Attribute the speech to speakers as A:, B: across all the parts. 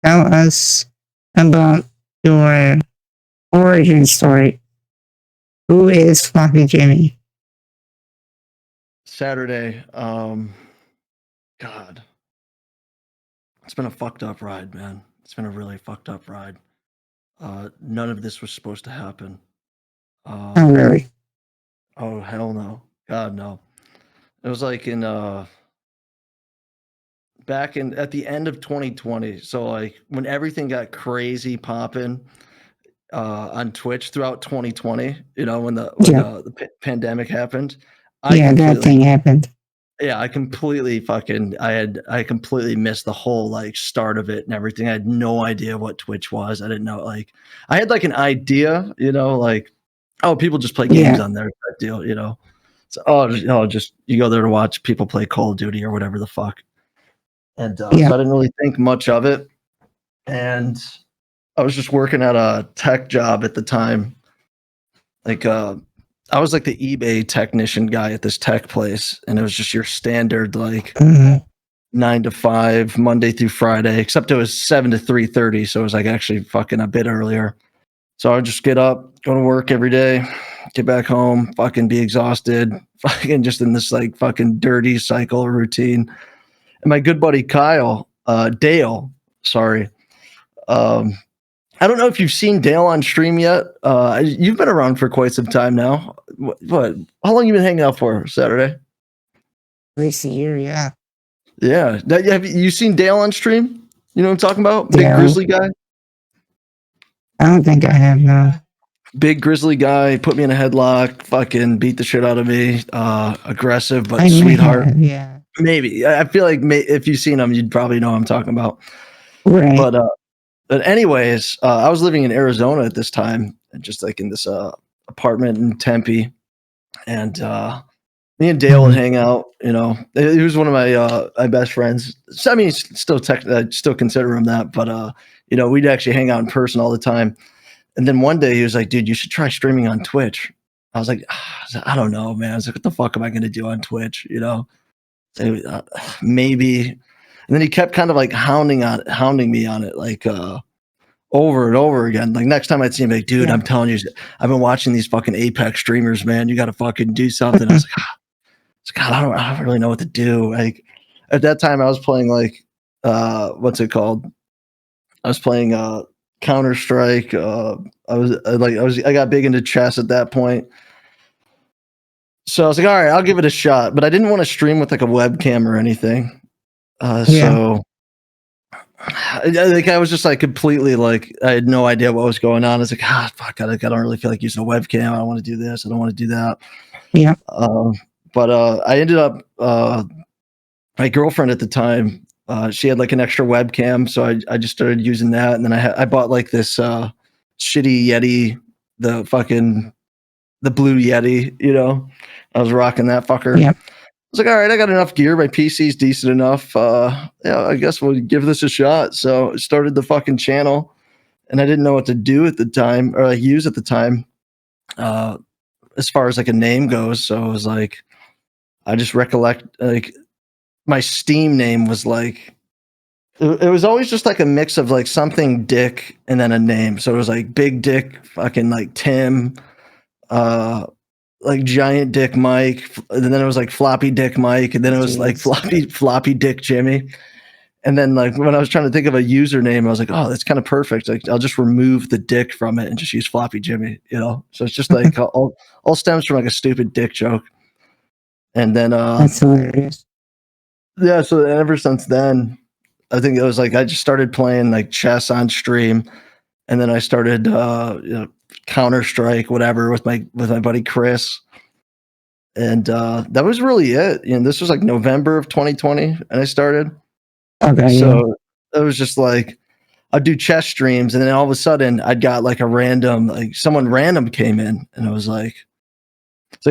A: tell us about your origin story. Who is FloppyJimmie?
B: Saturday, God, it's been a fucked up ride, man. It's been a really fucked up ride. None of this was supposed to happen.
A: Oh, really?
B: Oh, hell no. God, no. It was like back in at the end of 2020. So like when everything got crazy popping on Twitch throughout 2020, when the pandemic happened,
A: that thing happened.
B: Yeah, I completely missed the whole like start of it and everything. I had no idea what Twitch was. I didn't know, like I had like an idea, like, oh, people just play games on there type deal. So just you go there to watch people play Call of Duty or whatever the fuck. And so I didn't really think much of it. And I was just working at a tech job at the time. Like I was like the eBay technician guy at this tech place, and it was just your standard like 9 to 5, Monday through Friday, except it was 7 to 3:30, so it was like actually fucking a bit earlier. So I would just get up, go to work every day, get back home, fucking be exhausted, fucking just in this like fucking dirty cycle routine. And my good buddy Dale, I don't know if you've seen Dale on stream yet. You've been around for quite some time now. What? How long you been hanging out for, Saturday?
A: At least a year, yeah.
B: Yeah. Have you seen Dale on stream? You know what I'm talking about? Big grizzly guy?
A: I don't think I have, no.
B: Big grizzly guy, put me in a headlock, fucking beat the shit out of me. Aggressive, but sweetheart.
A: Yeah.
B: Maybe. I feel like if you've seen him, you'd probably know what I'm talking about.
A: Right.
B: But anyways, I was living in Arizona at this time, just like in this apartment in Tempe, and me and Dale would hang out. He was one of my best friends. So, I mean, still consider him that, but we'd actually hang out in person all the time. And then one day he was like, "Dude, you should try streaming on Twitch." I was like, "I don't know, man." I was like, "What the fuck am I going to do on Twitch?" Maybe. And then he kept kind of like hounding me on it, like over and over again. Like next time I'd see him, like, "Dude, I'm telling you, I've been watching these fucking Apex streamers, man. You got to fucking do something." I was like, God, I don't really know what to do. Like at that time, I was playing like what's it called? I was playing Counter-Strike. I got big into chess at that point. So I was like, all right, I'll give it a shot. But I didn't want to stream with like a webcam or anything. So I was just like completely like I had no idea what was going on. I was like, fuck, I don't really feel like using a webcam. I don't want to do this. I don't want to do that.
A: Yeah.
B: But I ended up my girlfriend at the time. She had like an extra webcam, so I just started using that. And then I bought like this shitty Yeti, the blue Yeti. I was rocking that fucker.
A: Yeah.
B: I was like, all right, I got enough gear. My PC's decent enough. I guess we'll give this a shot. So I started the fucking channel, and I didn't know what to do at the time, or like use at the time, as far as like a name goes. So I was like, I just recollect like my Steam name was like, it was always just like a mix of like something Dick and then a name. So it was like Big Dick, fucking like Tim, like Giant Dick Mike, and then it was like Floppy Dick Mike, and then it was like Floppy Dick Jimmie. And then like when I was trying to think of a username, I was like, oh, that's kind of perfect. Like I'll just remove the dick from it and just use FloppyJimmie, So it's just like all stems from like a stupid dick joke. And then
A: that's hilarious.
B: Yeah, so ever since then, I think it was like I just started playing like chess on stream, and then I started Counter-Strike, whatever, with my buddy Chris. And that was really it. This was like November of 2020, and I started.
A: Okay.
B: So it was just like I'd do chess streams, and then all of a sudden I'd got like someone random came in, and I was like,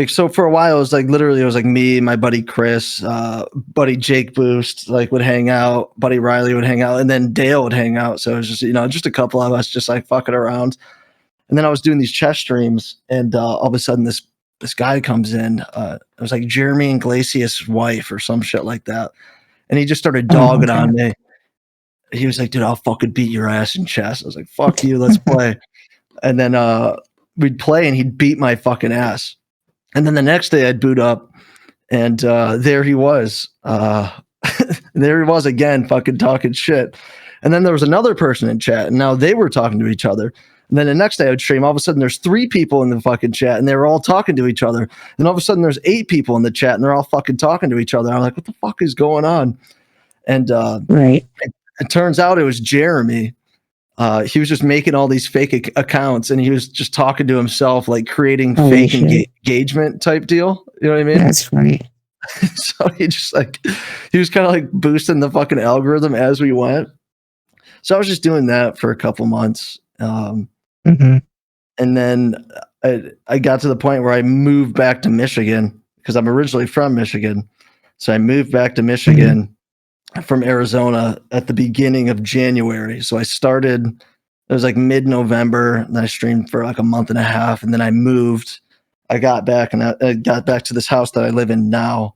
B: so for a while it was like literally it was like me, my buddy Chris, buddy Jake Boost would hang out, buddy Riley would hang out, and then Dale would hang out. So it was just just a couple of us just like fucking around. And then I was doing these chess streams, and all of a sudden this guy comes in. It was like Jeremy Iglesias' wife or some shit like that, and he just started dogging on me. he was like, dude, I'll fucking beat your ass in chess. I was like, fuck you, let's play. And then we'd play and he'd beat my fucking ass. And then the next day I'd boot up and there he was. There he was again, fucking talking shit. And then there was another person in chat and now they were talking to each other. And then the next day I would stream, all of a sudden there's 3 people in the fucking chat and they were all talking to each other. And all of a sudden there's 8 people in the chat and they're all fucking talking to each other. I'm like, what the fuck is going on? And
A: Right.
B: it turns out it was Jeremy. He was just making all these fake accounts and he was just talking to himself, like creating fake engagement type deal. You know what I mean?
A: That's funny.
B: So he was kind of like boosting the fucking algorithm as we went. So I was just doing that for a couple months. And then I got to the point where I moved back to Michigan because I'm originally from Michigan. So I moved back to Michigan from Arizona at the beginning of January. So I started, it was like mid-November, and I streamed for like a month and a half, and then I moved. I got back and I got back to this house that I live in now.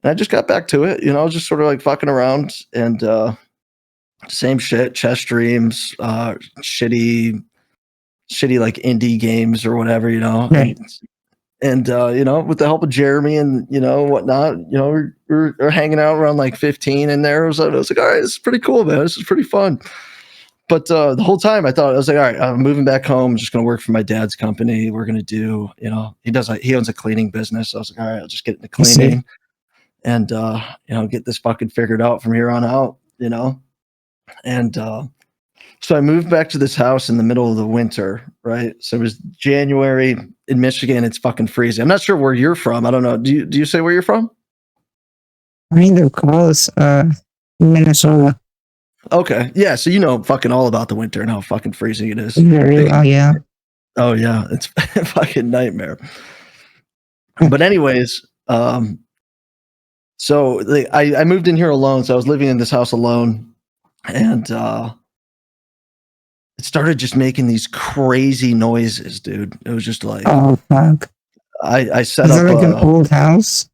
B: And I just got back to it, just sort of like fucking around and same shit, chess streams, shitty like indie games or whatever,
A: Right.
B: And with the help of Jeremy and whatnot, we're hanging out around like 15 in there. I was like, all right, this is pretty cool, man. This is pretty fun. But the whole time I was like, all right, I'm moving back home. I'm just going to work for my dad's company. We're going to do, he owns a cleaning business. So I was like, all right, I'll just get into cleaning and, get this fucking figured out from here on out, And so I moved back to this house in the middle of the winter, right? So it was January in Michigan. It's fucking freezing. I'm not sure where you're from. I don't know. Do you say where you're from?
A: Kind of close, Minnesota.
B: Okay. Yeah. So fucking all about the winter and how fucking freezing it is.
A: Very well, yeah.
B: Oh yeah. It's a fucking nightmare. But anyways, so I moved in here alone. So I was living in this house alone and it started just making these crazy noises, dude. It was just like,
A: oh fuck.
B: I set
A: Is
B: up
A: it like an old house?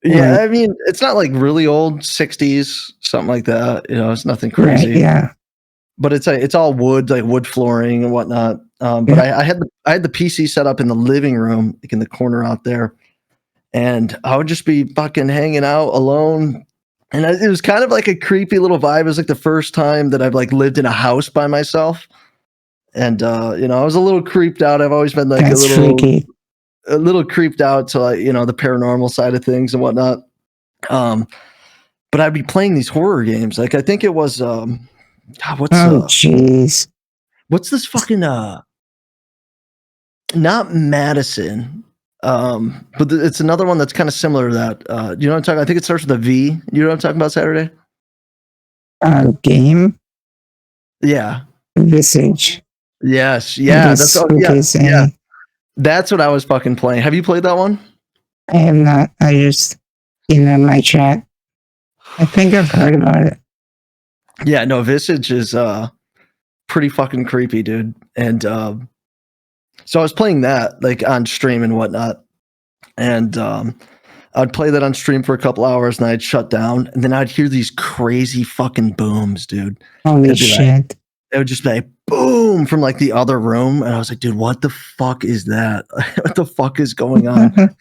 B: Yeah, I mean, it's not like really old, 60s, something like that. It's nothing crazy.
A: Right, yeah.
B: But it's all wood, like wood flooring and whatnot. But I had the PC set up in the living room, like in the corner out there, and I would just be fucking hanging out alone. And it was kind of like a creepy little vibe. It was like the first time that I've like lived in a house by myself. And I was a little creeped out. I've always been like
A: freaky.
B: A little creeped out to like, the paranormal side of things and whatnot. But I'd be playing these horror games. Like I think it was
A: jeez.
B: What's this fucking not Madison. But it's another one that's kind of similar to that. You know what I'm talking about? I think it starts with a V. You know what I'm talking about, Saturday?
A: Game?
B: Yeah.
A: Visage.
B: Yes. Yeah. Yeah. That's what I was fucking playing. Have you played that one?
A: I have not. I just in my chat. I think I've heard about it.
B: Yeah, no, Visage is pretty fucking creepy, dude. And so I was playing that like on stream and whatnot. And I'd play that on stream for a couple hours and I'd shut down. And then I'd hear these crazy fucking booms, dude.
A: Holy shit.
B: It would just be like boom from like the other room. And I was like, dude, what the fuck is that? What the fuck is going on?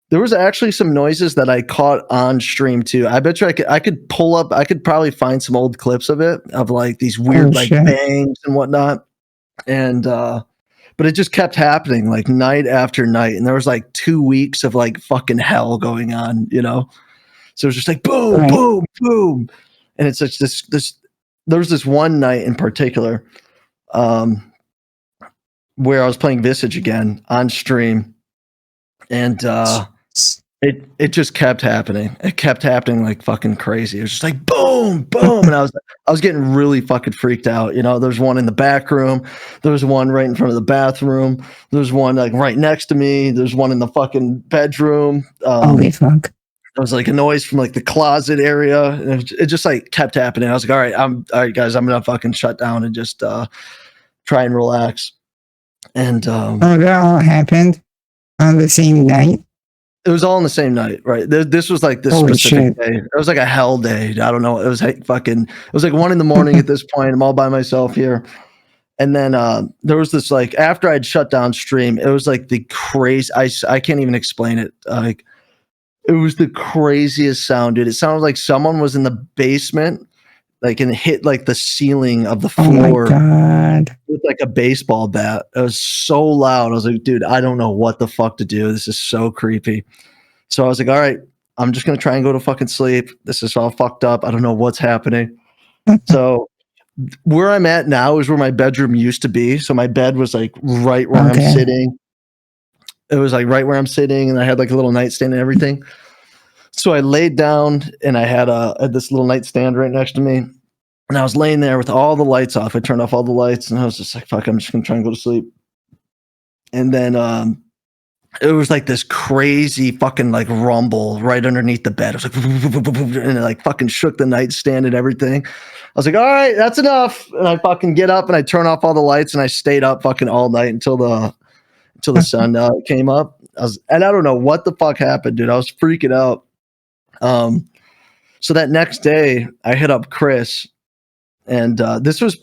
B: There was actually some noises that I caught on stream too. I bet you I could pull up, I could probably find some old clips of it, of like these weird bangs and whatnot. And, but it just kept happening like night after night. And there was like 2 weeks of like fucking hell going on, So it was just like boom, boom, boom. And it's like there was this one night in particular where I was playing Visage again on stream, and it just kept happening. It kept happening like fucking crazy. It was just like boom, boom, and I was getting really fucking freaked out. There's one in the back room. There's one right in front of the bathroom. There's one like right next to me. There's one in the fucking bedroom.
A: Holy fuck.
B: It was like a noise from like the closet area. And it just like kept happening. I was like, all right, guys, I'm going to fucking shut down and just try and relax. And
A: that all happened on the same night?
B: It was all in the same night, right? This was like this
A: Holy
B: specific
A: shit.
B: day. It was like a hell day. I don't know. It was like fucking. It was like 1 a.m. at this point. I'm all by myself here, and then there was this like after I'd shut down stream, it was like the crazy. I can't even explain it. Like it was the craziest sound, dude. It sounded like someone was in the basement, like and hit like the ceiling of the
A: Oh my
B: floor
A: God.
B: with like a baseball bat. It was so loud. I was like, dude, I don't know what the fuck to do. This is so creepy. So I was like, all right, I'm just gonna try and go to fucking sleep. This is all fucked up. I don't know what's happening. So where I'm at now is where my bedroom used to be. So my bed was like right where I'm
A: Okay.
B: sitting. It was like right where I'm sitting, and I had like a little nightstand and everything. So I laid down, and I had this little nightstand right next to me, and I was laying there with all the lights off. I turned off all the lights, and I was just like, "Fuck, I'm just gonna try and go to sleep." And then it was like this crazy fucking like rumble right underneath the bed. It was like, and it like fucking shook the nightstand and everything. I was like, all right, that's enough. And I fucking get up and I turn off all the lights, and I stayed up fucking all night until the sun came up. And I don't know what the fuck happened, dude. I was freaking out. So that next day I hit up Chris, and this was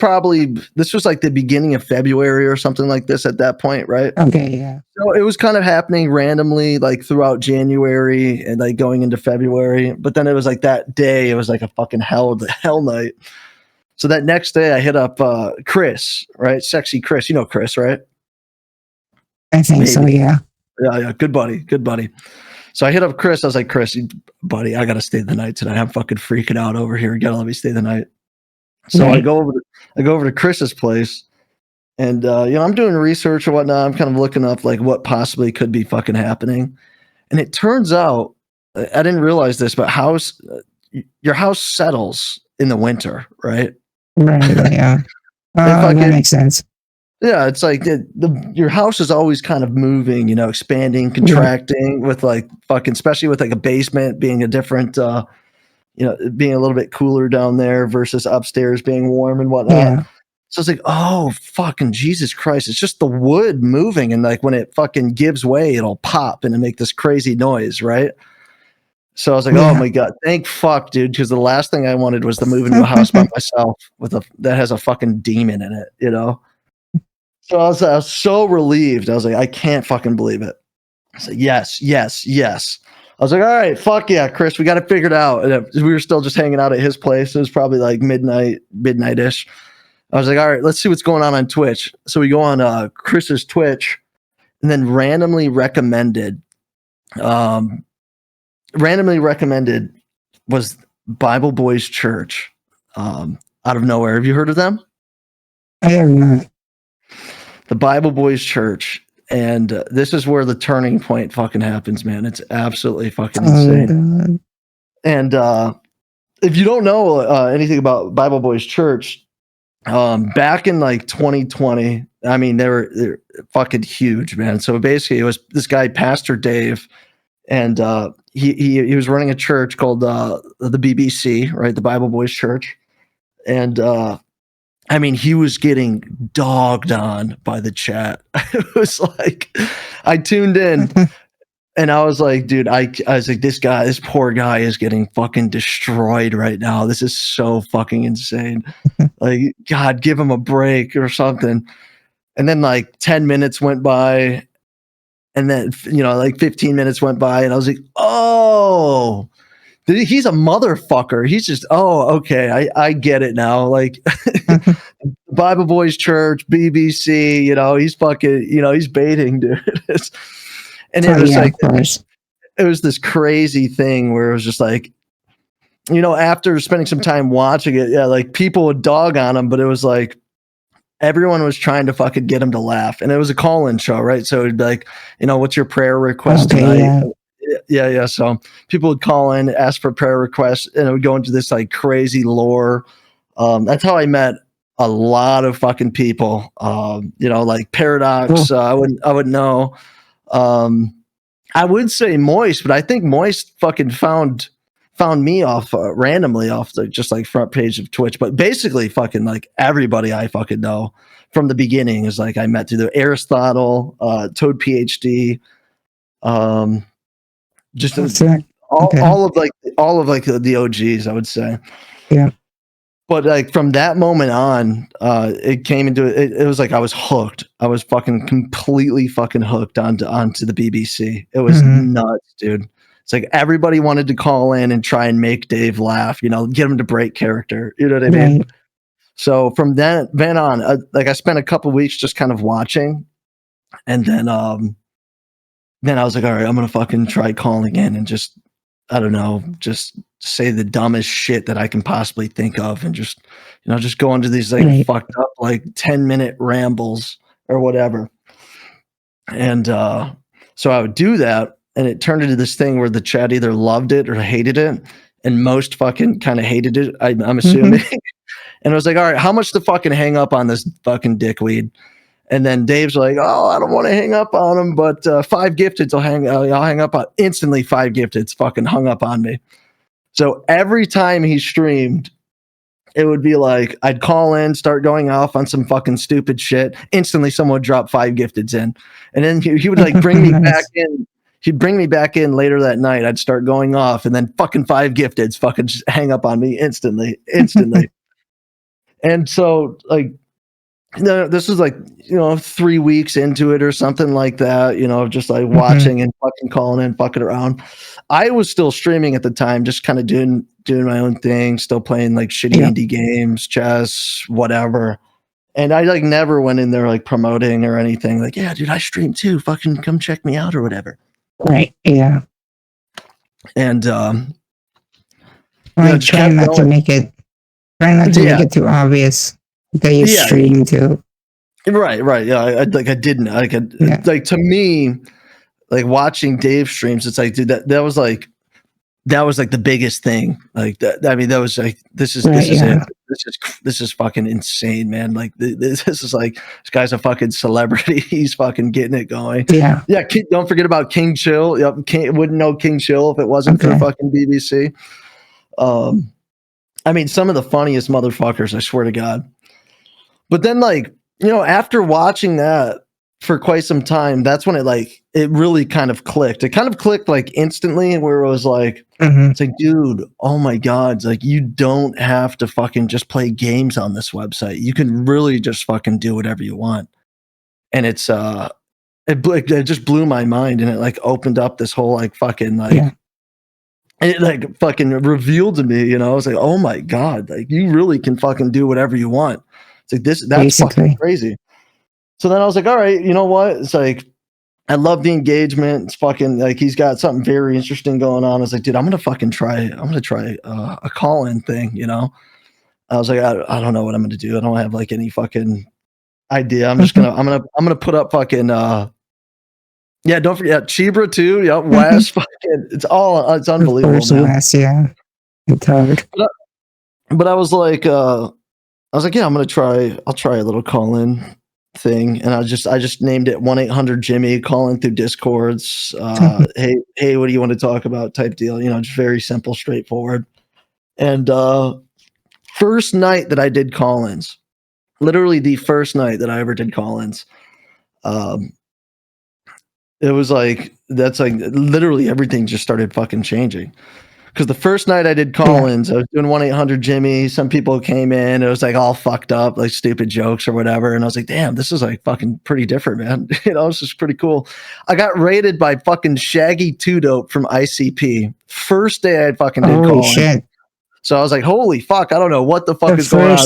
B: like the beginning of February or something like this at that point, right?
A: Okay, yeah.
B: So it was kind of happening randomly, like throughout January and like going into February. But then it was like that day, it was like a fucking hell night. So that next day, I hit up Chris, right? Sexy Chris, you know Chris, right?
A: I think so, yeah.
B: Yeah, good buddy. So I hit up Chris. I was like, Chris, buddy, I gotta stay the night tonight. I'm fucking freaking out over here. You gotta let me stay the night. So
A: Right.
B: I go over to Chris's place, and I'm doing research or whatnot. I'm kind of looking up like what possibly could be fucking happening. And it turns out, I didn't realize this, but your house settles in the winter, right?
A: Right, yeah. That makes sense.
B: Yeah, it's like your house is always kind of moving, expanding, contracting with like fucking, especially with like a basement being a different, being a little bit cooler down there versus upstairs being warm and whatnot.
A: Yeah.
B: So it's like, oh, fucking Jesus Christ. It's just the wood moving. And like when it fucking gives way, it'll pop and make this crazy noise, right? So I was like, oh my God, thank fuck, dude. Because the last thing I wanted was to move into a house by myself that has a fucking demon in it, So I was so relieved. I was like, I can't fucking believe it. I said, yes. I was like, all right, fuck yeah, Chris, we got it figured out. And we were still just hanging out at his place. It was probably like midnight-ish. I was like, all right, let's see what's going on Twitch. So we go on Chris's Twitch, and then randomly recommended was BibleBoysChurch out of nowhere. Have you heard of them?
A: I have not.
B: The BibleBoysChurch. And this is where the turning point fucking happens, man. It's absolutely fucking insane. And if you don't know anything about BibleBoysChurch, back in like 2020, I mean, they're fucking huge, man. So basically, it was this guy, Pastor Dave, and he was running a church called the BBC, right? The BibleBoysChurch, and I mean, he was getting dogged on by the chat. It was like, I tuned in and I was like, dude, I was like, this poor guy is getting fucking destroyed right now. This is so fucking insane. Like, God, give him a break or something. And then like 10 minutes went by, and then, like 15 minutes went by, and I was like, oh, he's a motherfucker. He's just, okay, I get it now. Like BibleBoysChurch, BBC, he's fucking, he's baiting, dude. And it was like, it was this crazy thing where it was just like, after spending some time watching it, yeah, like people would dog on him, but it was like everyone was trying to fucking get him to laugh. And it was a call-in show, right? So it'd be like, what's your prayer request tonight? Yeah. So people would call in, ask for prayer requests, and it would go into this like crazy lore. That's how I met a lot of fucking people. Like Paradox. I wouldn't know. I would say Moist, but I think Moist fucking found me off randomly off the just like front page of Twitch. But basically, fucking like everybody I fucking know from the beginning is like I met through the Aristotle, Toad PhD. Just
A: Okay.
B: all of like the OGs, I would say.
A: Yeah.
B: But like from that moment on, it came into it. It was like I was hooked. I was fucking completely fucking hooked onto the BBC. It was nuts, dude. It's like everybody wanted to call in and try and make Dave laugh. You know, get him to break character. You know what I mean?
A: Right.
B: So from then on, like I spent a couple weeks just kind of watching, and then I was like, all right, I'm gonna fucking try calling in and just, I don't know, just say the dumbest shit that I can possibly think of, and just, you know, just go into these like
A: Right.
B: fucked up like 10-minute rambles or whatever. And so I would do that, and it turned into this thing where the chat either loved it or hated it, and most fucking kind of hated it. I'm assuming. And I was like, all right, how much to fucking hang up on this fucking dickweed? And then Dave's like, oh, I don't want to hang up on him, but 5 gifteds, I'll hang up on instantly. 5 gifteds fucking hung up on me. So every time he streamed, it would be like, I'd call in, start going off on some fucking stupid shit. Instantly someone would drop 5 gifteds in. And then he would like bring me back in. He'd bring me back in later that night. I'd start going off, and then fucking 5 gifteds fucking just hang up on me instantly. And so like, this is like, 3 weeks into it or something like that, just like watching and fucking calling in, fucking around. I was still streaming at the time, just kind of doing my own thing, still playing like shitty indie games, chess, whatever. And I like never went in there like promoting or anything. Like, yeah, dude, I stream too. Fucking come check me out or whatever.
A: Right. Yeah.
B: And
A: try not to make it too obvious that you stream too.
B: Right. Yeah, I didn't. Like to me, like watching Dave streams, it's like, dude, that was like the biggest thing. Like that. I mean, that was like, this is it. This is fucking insane, man. Like this is like, this guy's a fucking celebrity. He's fucking getting it going.
A: Yeah.
B: Don't forget about King Chill. Yep, wouldn't know King Chill if it wasn't for fucking BBC. I mean, some of the funniest motherfuckers, I swear to God. But then, like, after watching that for quite some time, that's when it really kind of clicked. It kind of clicked like instantly, where it was like, it's like, dude, oh my God, it's like, you don't have to fucking just play games on this website. You can really just fucking do whatever you want. And it's it just blew my mind, and it like opened up this whole like fucking like. Yeah. And it like fucking revealed to me, I was like, oh my God, like you really can fucking do whatever you want. It's like that's basically fucking crazy. So then I was like, all right, you know what? It's like, I love the engagement. It's fucking like, he's got something very interesting going on. I was like, dude, I'm going to try a call-in thing, I was like, I don't know what I'm going to do. I don't have like any fucking idea. I'm just I'm going to put up fucking, yeah, don't forget Chibra too. Yep, Wes. Fucking, it's unbelievable.
A: Wes, yeah. It's hard.
B: But I was like, yeah, I'll try a little call-in thing, and I just named it 1-800-Jimmie. Calling through Discords. Hey, what do you want to talk about? Type deal. Just very simple, straightforward. And first night that I did call-ins, literally the first night that I ever did call-ins, it was like, that's like literally everything just started fucking changing. Because the first night I did call-ins, I was doing 1-800-Jimmie. Some people came in, it was like all fucked up, like stupid jokes or whatever. And I was like, damn, this is like fucking pretty different, man. This is pretty cool. I got raided by fucking Shaggy 2Dope from ICP. First day I fucking did call-ins. Shit. So I was like, holy fuck, I don't know what the fuck is going on.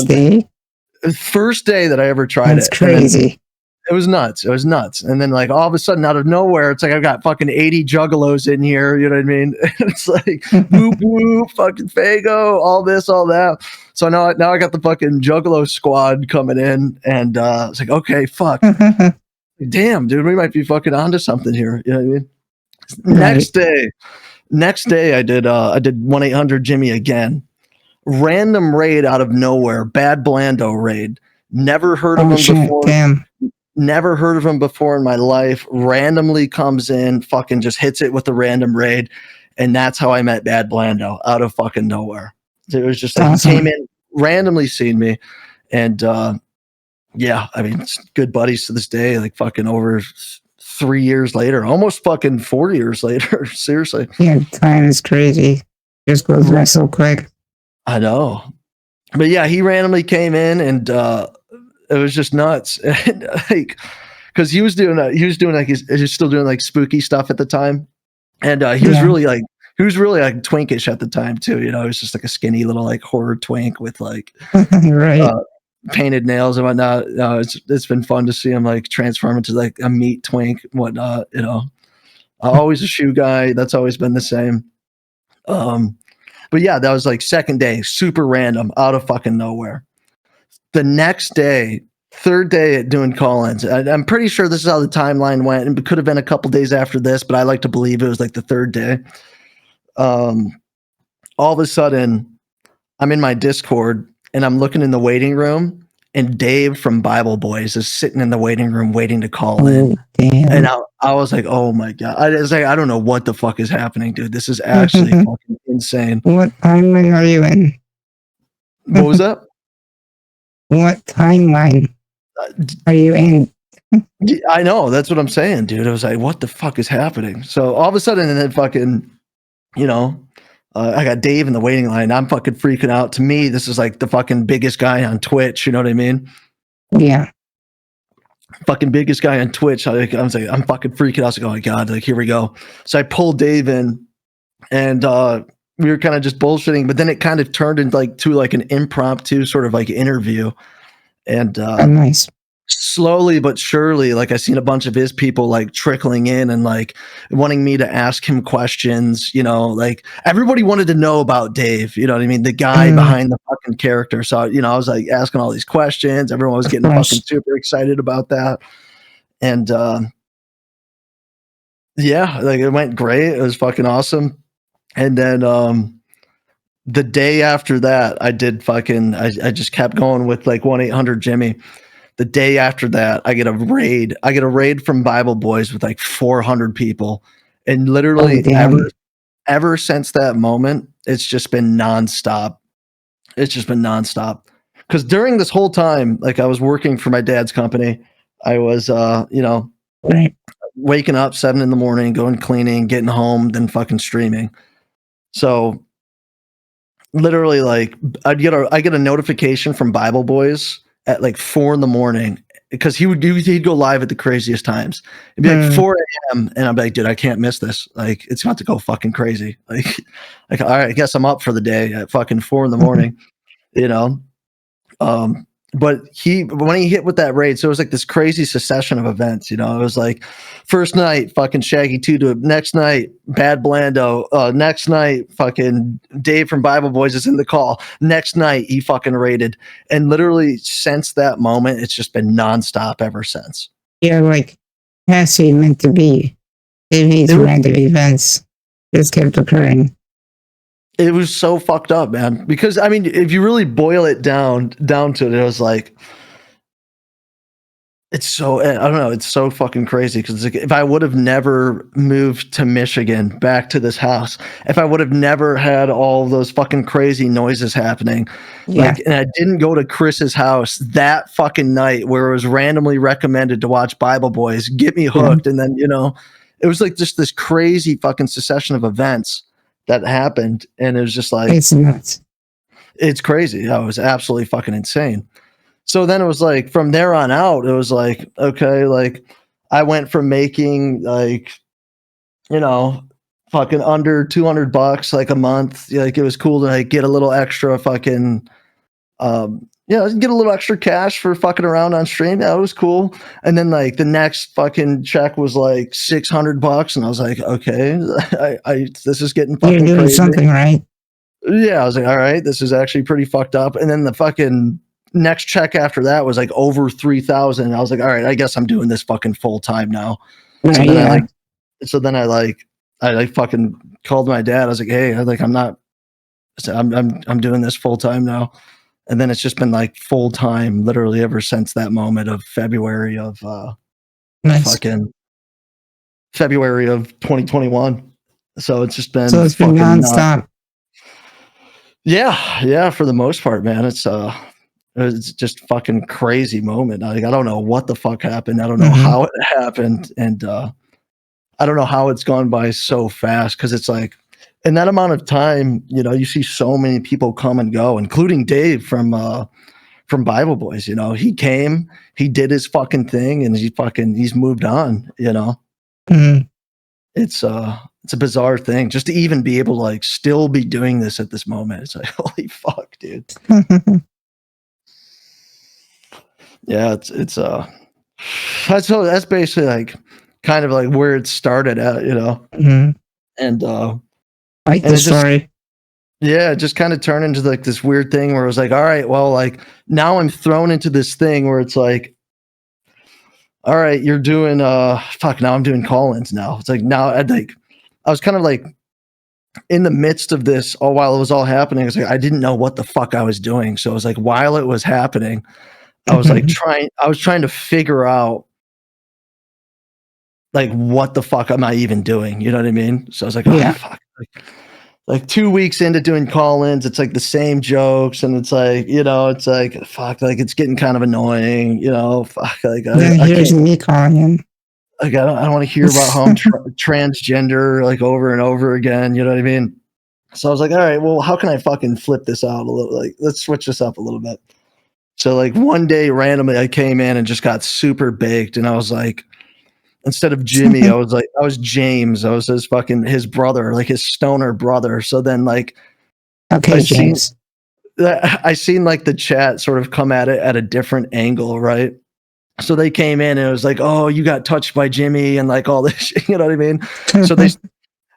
B: First day that I ever tried it.
A: That's crazy.
B: It was nuts. And then like all of a sudden out of nowhere, it's like, I've got fucking 80 juggalos in here. You know what I mean? It's like, boop, boop, fucking Fago, all this, all that. So now I got the fucking juggalo squad coming in, and it's like, okay, fuck. Damn, dude, we might be fucking onto something here. You know what I mean? Right. Next day I did 1-800-Jimmie again. Random raid out of nowhere. Bad Blando raid. Never heard of him before. Damn. Never heard of him before in my life. Randomly comes in, fucking just hits it with a random raid. And that's how I met Bad Blando, out of fucking nowhere. It was just like, awesome. He came in, randomly seen me. And yeah, I mean, it's good buddies to this day, like fucking over 3 years later, almost fucking 4 years later. Seriously.
A: Yeah, time is crazy. Just goes by so quick.
B: I know. But yeah, he randomly came in and it was just nuts. Like, because he was doing like he's still doing like spooky stuff at the time. And he was really like twinkish at the time too. You know, he was just like a skinny little like horror twink with like
A: Right.
B: Painted nails and whatnot. It's been fun to see him like transform into like a meat twink and whatnot. You know, always a shoe guy. That's always been the same. But yeah, that was like second day, super random, out of fucking nowhere. The next day, third day at doing call-ins. I'm pretty sure this is how the timeline went, and it could have been a couple days after this, but I like to believe it was like the third day. All of a sudden, I'm in my Discord and I'm looking in the waiting room, and Dave from Bible Boys is sitting in the waiting room waiting to call in.
A: Damn.
B: And I was like, oh my God. I was like, I don't know what the fuck is happening, dude. This is actually fucking insane.
A: What timeline are you in?
B: What was that?
A: What timeline are you in?
B: I know. That's what I'm saying, dude. I was like, what the fuck is happening? So all of a sudden, and then fucking, you know, I got Dave in the waiting line. I'm fucking freaking out. To me, this is like the fucking biggest guy on Twitch. You know what I mean?
A: Yeah.
B: Fucking biggest guy on Twitch. I was like, I'm fucking freaking out. I was like, oh my God, like, here we go. So I pulled Dave in, and we were kind of just bullshitting, but then it kind of turned into like to like an impromptu sort of like interview. And
A: Nice.
B: Slowly but surely, like I seen a bunch of his people like trickling in and like wanting me to ask him questions, you know, like everybody wanted to know about Dave, you know what I mean? The guy behind the fucking character. So, you know, I was like asking all these questions. Everyone was getting fucking super excited about that. And yeah, like it went great. It was fucking awesome. And then the day after that, I just kept going with like 1-800-Jimmie. The day after that, I get a raid. I get a raid from Bible Boys with like 400 people. And literally ever since that moment, it's just been nonstop. It's just been nonstop. Because during this whole time, like I was working for my dad's company. I was, you know, waking up 7 a.m, going cleaning, getting home, then fucking streaming. So literally like I get a notification from Bible Boys at like 4 a.m, because he'd go live at the craziest times. It'd be like 4 a.m. and I'm like, dude, I can't miss this. Like it's about to go fucking crazy. Like all right, I guess I'm up for the day at fucking 4 a.m, you know? But when he hit with that raid, so it was like this crazy succession of events, you know. It was like first night, fucking Shaggy 2 to next night, Bad Blando, next night, fucking Dave from Bible Boys is in the call. Next night, he fucking raided. And literally since that moment, it's just been nonstop ever since.
A: Yeah, like Cassie meant to be. These random events just kept occurring.
B: It was so fucked up, man. Because I mean, if you really boil it down to it, it was like, it's so, I don't know, it's so fucking crazy. Because like, if I would have never moved to Michigan back to this house, if I would have never had all those fucking crazy noises happening, like, and I didn't go to Chris's house that fucking night where it was randomly recommended to watch Bible Boys, get me hooked, and then, you know, it was like just this crazy fucking succession of events that happened, and it was just like,
A: it's nuts.
B: It's crazy. It was absolutely fucking insane. So then it was like from there on out, it was like, okay, like I went from making like, you know, fucking under $200 like a month. Like it was cool to like get a little extra fucking get a little extra cash for fucking around on stream. Yeah, it was cool. And then like the next fucking check was like $600, and I was like, okay, this is getting fucking
A: You're doing
B: crazy.
A: Something right.
B: Yeah, I was like, all right, this is actually pretty fucked up. And then the fucking next check after that was like over 3,000. I was like, all right, I guess I'm doing this fucking full time now. So then I fucking called my dad. I was like, hey, I'm doing this full time now. And then it's just been like full time literally ever since that moment of February of fucking February of 2021. So it's just been,
A: so it's been nonstop.
B: Yeah, for the most part, man. It's was just fucking crazy moment. Like, I don't know what the fuck happened. I don't know how it happened. And I don't know how it's gone by so fast, because it's like in that amount of time, you know, you see so many people come and go, including Dave from Bible Boys. You know, he came, he did his fucking thing, and he's moved on, you know. It's a bizarre thing just to even be able to like still be doing this at this moment. It's like, holy fuck, dude. Yeah, that's basically like kind of like where it started at, you know. And
A: like the story.
B: Yeah, it just kind of turned into like this weird thing where it was like, all right, well, like now I'm thrown into this thing where it's like, all right, you're doing now I'm doing call-ins now. It's like now I was kind of like in the midst of this all while it was all happening. It's like I didn't know what the fuck I was doing. So it was like while it was happening, I was like trying to figure out like what the fuck am I even doing? You know what I mean? So I was like, oh fuck. Like 2 weeks into doing call-ins, it's like the same jokes, and it's like, you know, it's like fuck, like it's getting kind of annoying, you know. Fuck, like
A: here's me calling in.
B: Like I don't want to hear about how I'm transgender like over and over again. You know what I mean? So I was like, all right, well, how can I fucking flip this out a little? Like, let's switch this up a little bit. So like one day randomly, I came in and just got super baked, and I was like, instead of Jimmie, I was James. I was his brother, like his stoner brother. So then like,
A: okay, James.
B: I seen like the chat sort of come at it at a different angle, right? So they came in and it was like, oh, you got touched by Jimmie and like all this shit, you know what I mean? So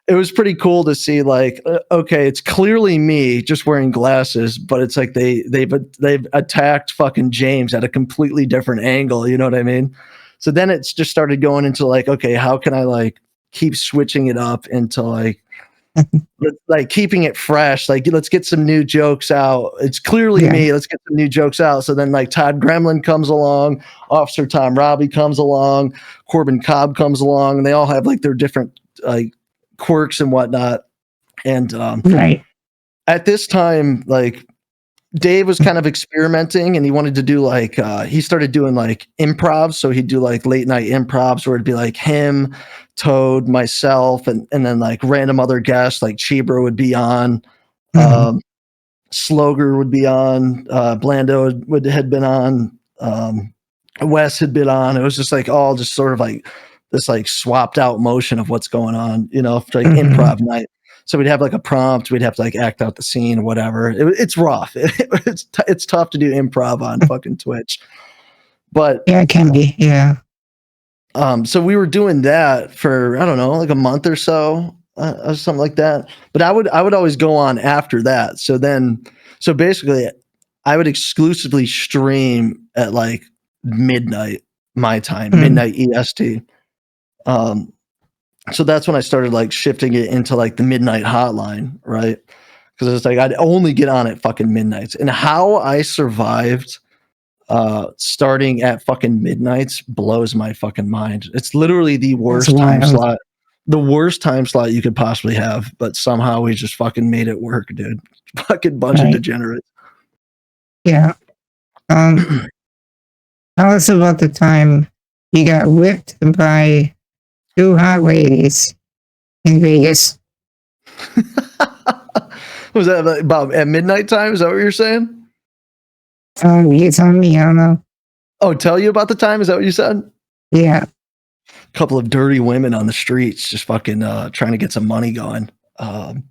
B: it was pretty cool to see like, okay, it's clearly me just wearing glasses, but it's like they've attacked fucking James at a completely different angle, you know what I mean? So then it's just started going into like, okay, how can I like keep switching it up into like keeping it fresh? Like, let's get some new jokes out. It's clearly me. Let's get some new jokes out. So then like Todd Gremlin comes along, Officer Tom Robbie comes along, Corbin Cobb comes along, and they all have like their different like quirks and whatnot. And at this time, like Dave was kind of experimenting, and he wanted to do like he started doing like improv. So he'd do like late night improvs where it'd be like him, Toad, myself, and then like random other guests like Chibra would be on, Sloger would be on, Blando had been on, Wes had been on. It was just like all just sort of like this like swapped out motion of what's going on, you know, like improv night. So we'd have like a prompt. We'd have to like act out the scene or whatever. It's rough. It's tough to do improv on fucking Twitch. But
A: yeah, it can be. Yeah.
B: So we were doing that for, I don't know, like a month or so, or something like that. But I would always go on after that. So basically I would exclusively stream at like midnight my time, midnight EST. So that's when I started like shifting it into like the midnight hotline, right? Because it's like I'd only get on at fucking midnights. And how I survived starting at fucking midnights blows my fucking mind. It's literally the worst time slot. The worst time slot you could possibly have, but somehow we just fucking made it work, dude. Fucking bunch of degenerates.
A: Yeah. Tell us about the time you got whipped by 2 hot ladies in Vegas.
B: Was that about at midnight time? Is that what you're saying?
A: You tell me, I don't know.
B: Oh, tell you about the time? Is that what you said?
A: Yeah.
B: A couple of dirty women on the streets just fucking trying to get some money going. They're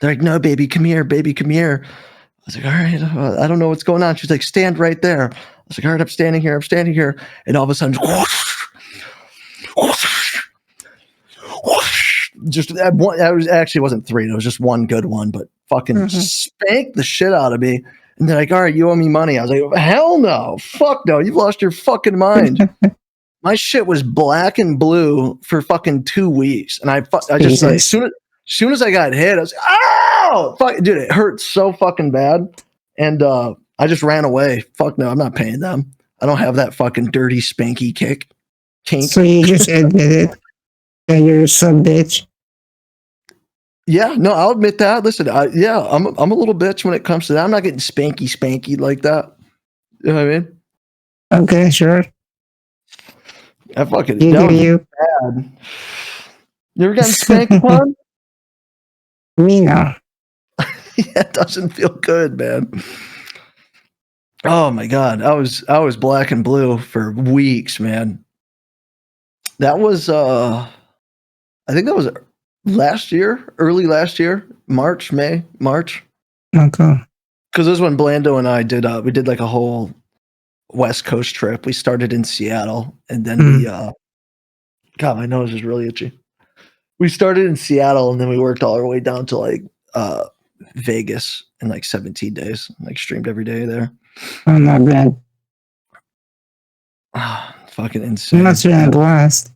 B: like, no, baby, come here, baby, come here. I was like, all right, I don't know what's going on. She's like, stand right there. I was like, all right, I'm standing here. And all of a sudden, just that one, actually wasn't 3. It was just one good one, but fucking spanked the shit out of me. And they're like, all right, you owe me money. I was like, hell no, fuck no, you've lost your fucking mind. My shit was black and blue for fucking 2 weeks, and I just like soon as I got hit, I was like, oh fuck, dude, it hurt so fucking bad, and I just ran away. Fuck no, I'm not paying them. I don't have that fucking dirty spanky kink.
A: So you just admitted that you're some bitch.
B: Yeah, no, I'll admit that. Listen, I'm a little bitch when it comes to that. I'm not getting spanky like that. You know what I mean?
A: Okay, sure.
B: I fucking
A: You
B: that
A: do
B: was
A: you.
B: bad. You ever gotten spanked upon?
A: Me no.
B: Yeah, it doesn't feel good, man. Oh my god, I was black and blue for weeks, man. That was I think that was last year, early last year, March.
A: Okay.
B: Because this is when Blando and I did we did like a whole West Coast trip. We started in Seattle and then we God, my nose is really itchy. We started in Seattle and then we worked all our way down to like Vegas in like 17 days. Like streamed every day there.
A: Oh, not bad.
B: Fucking insane.
A: Must have been a blast.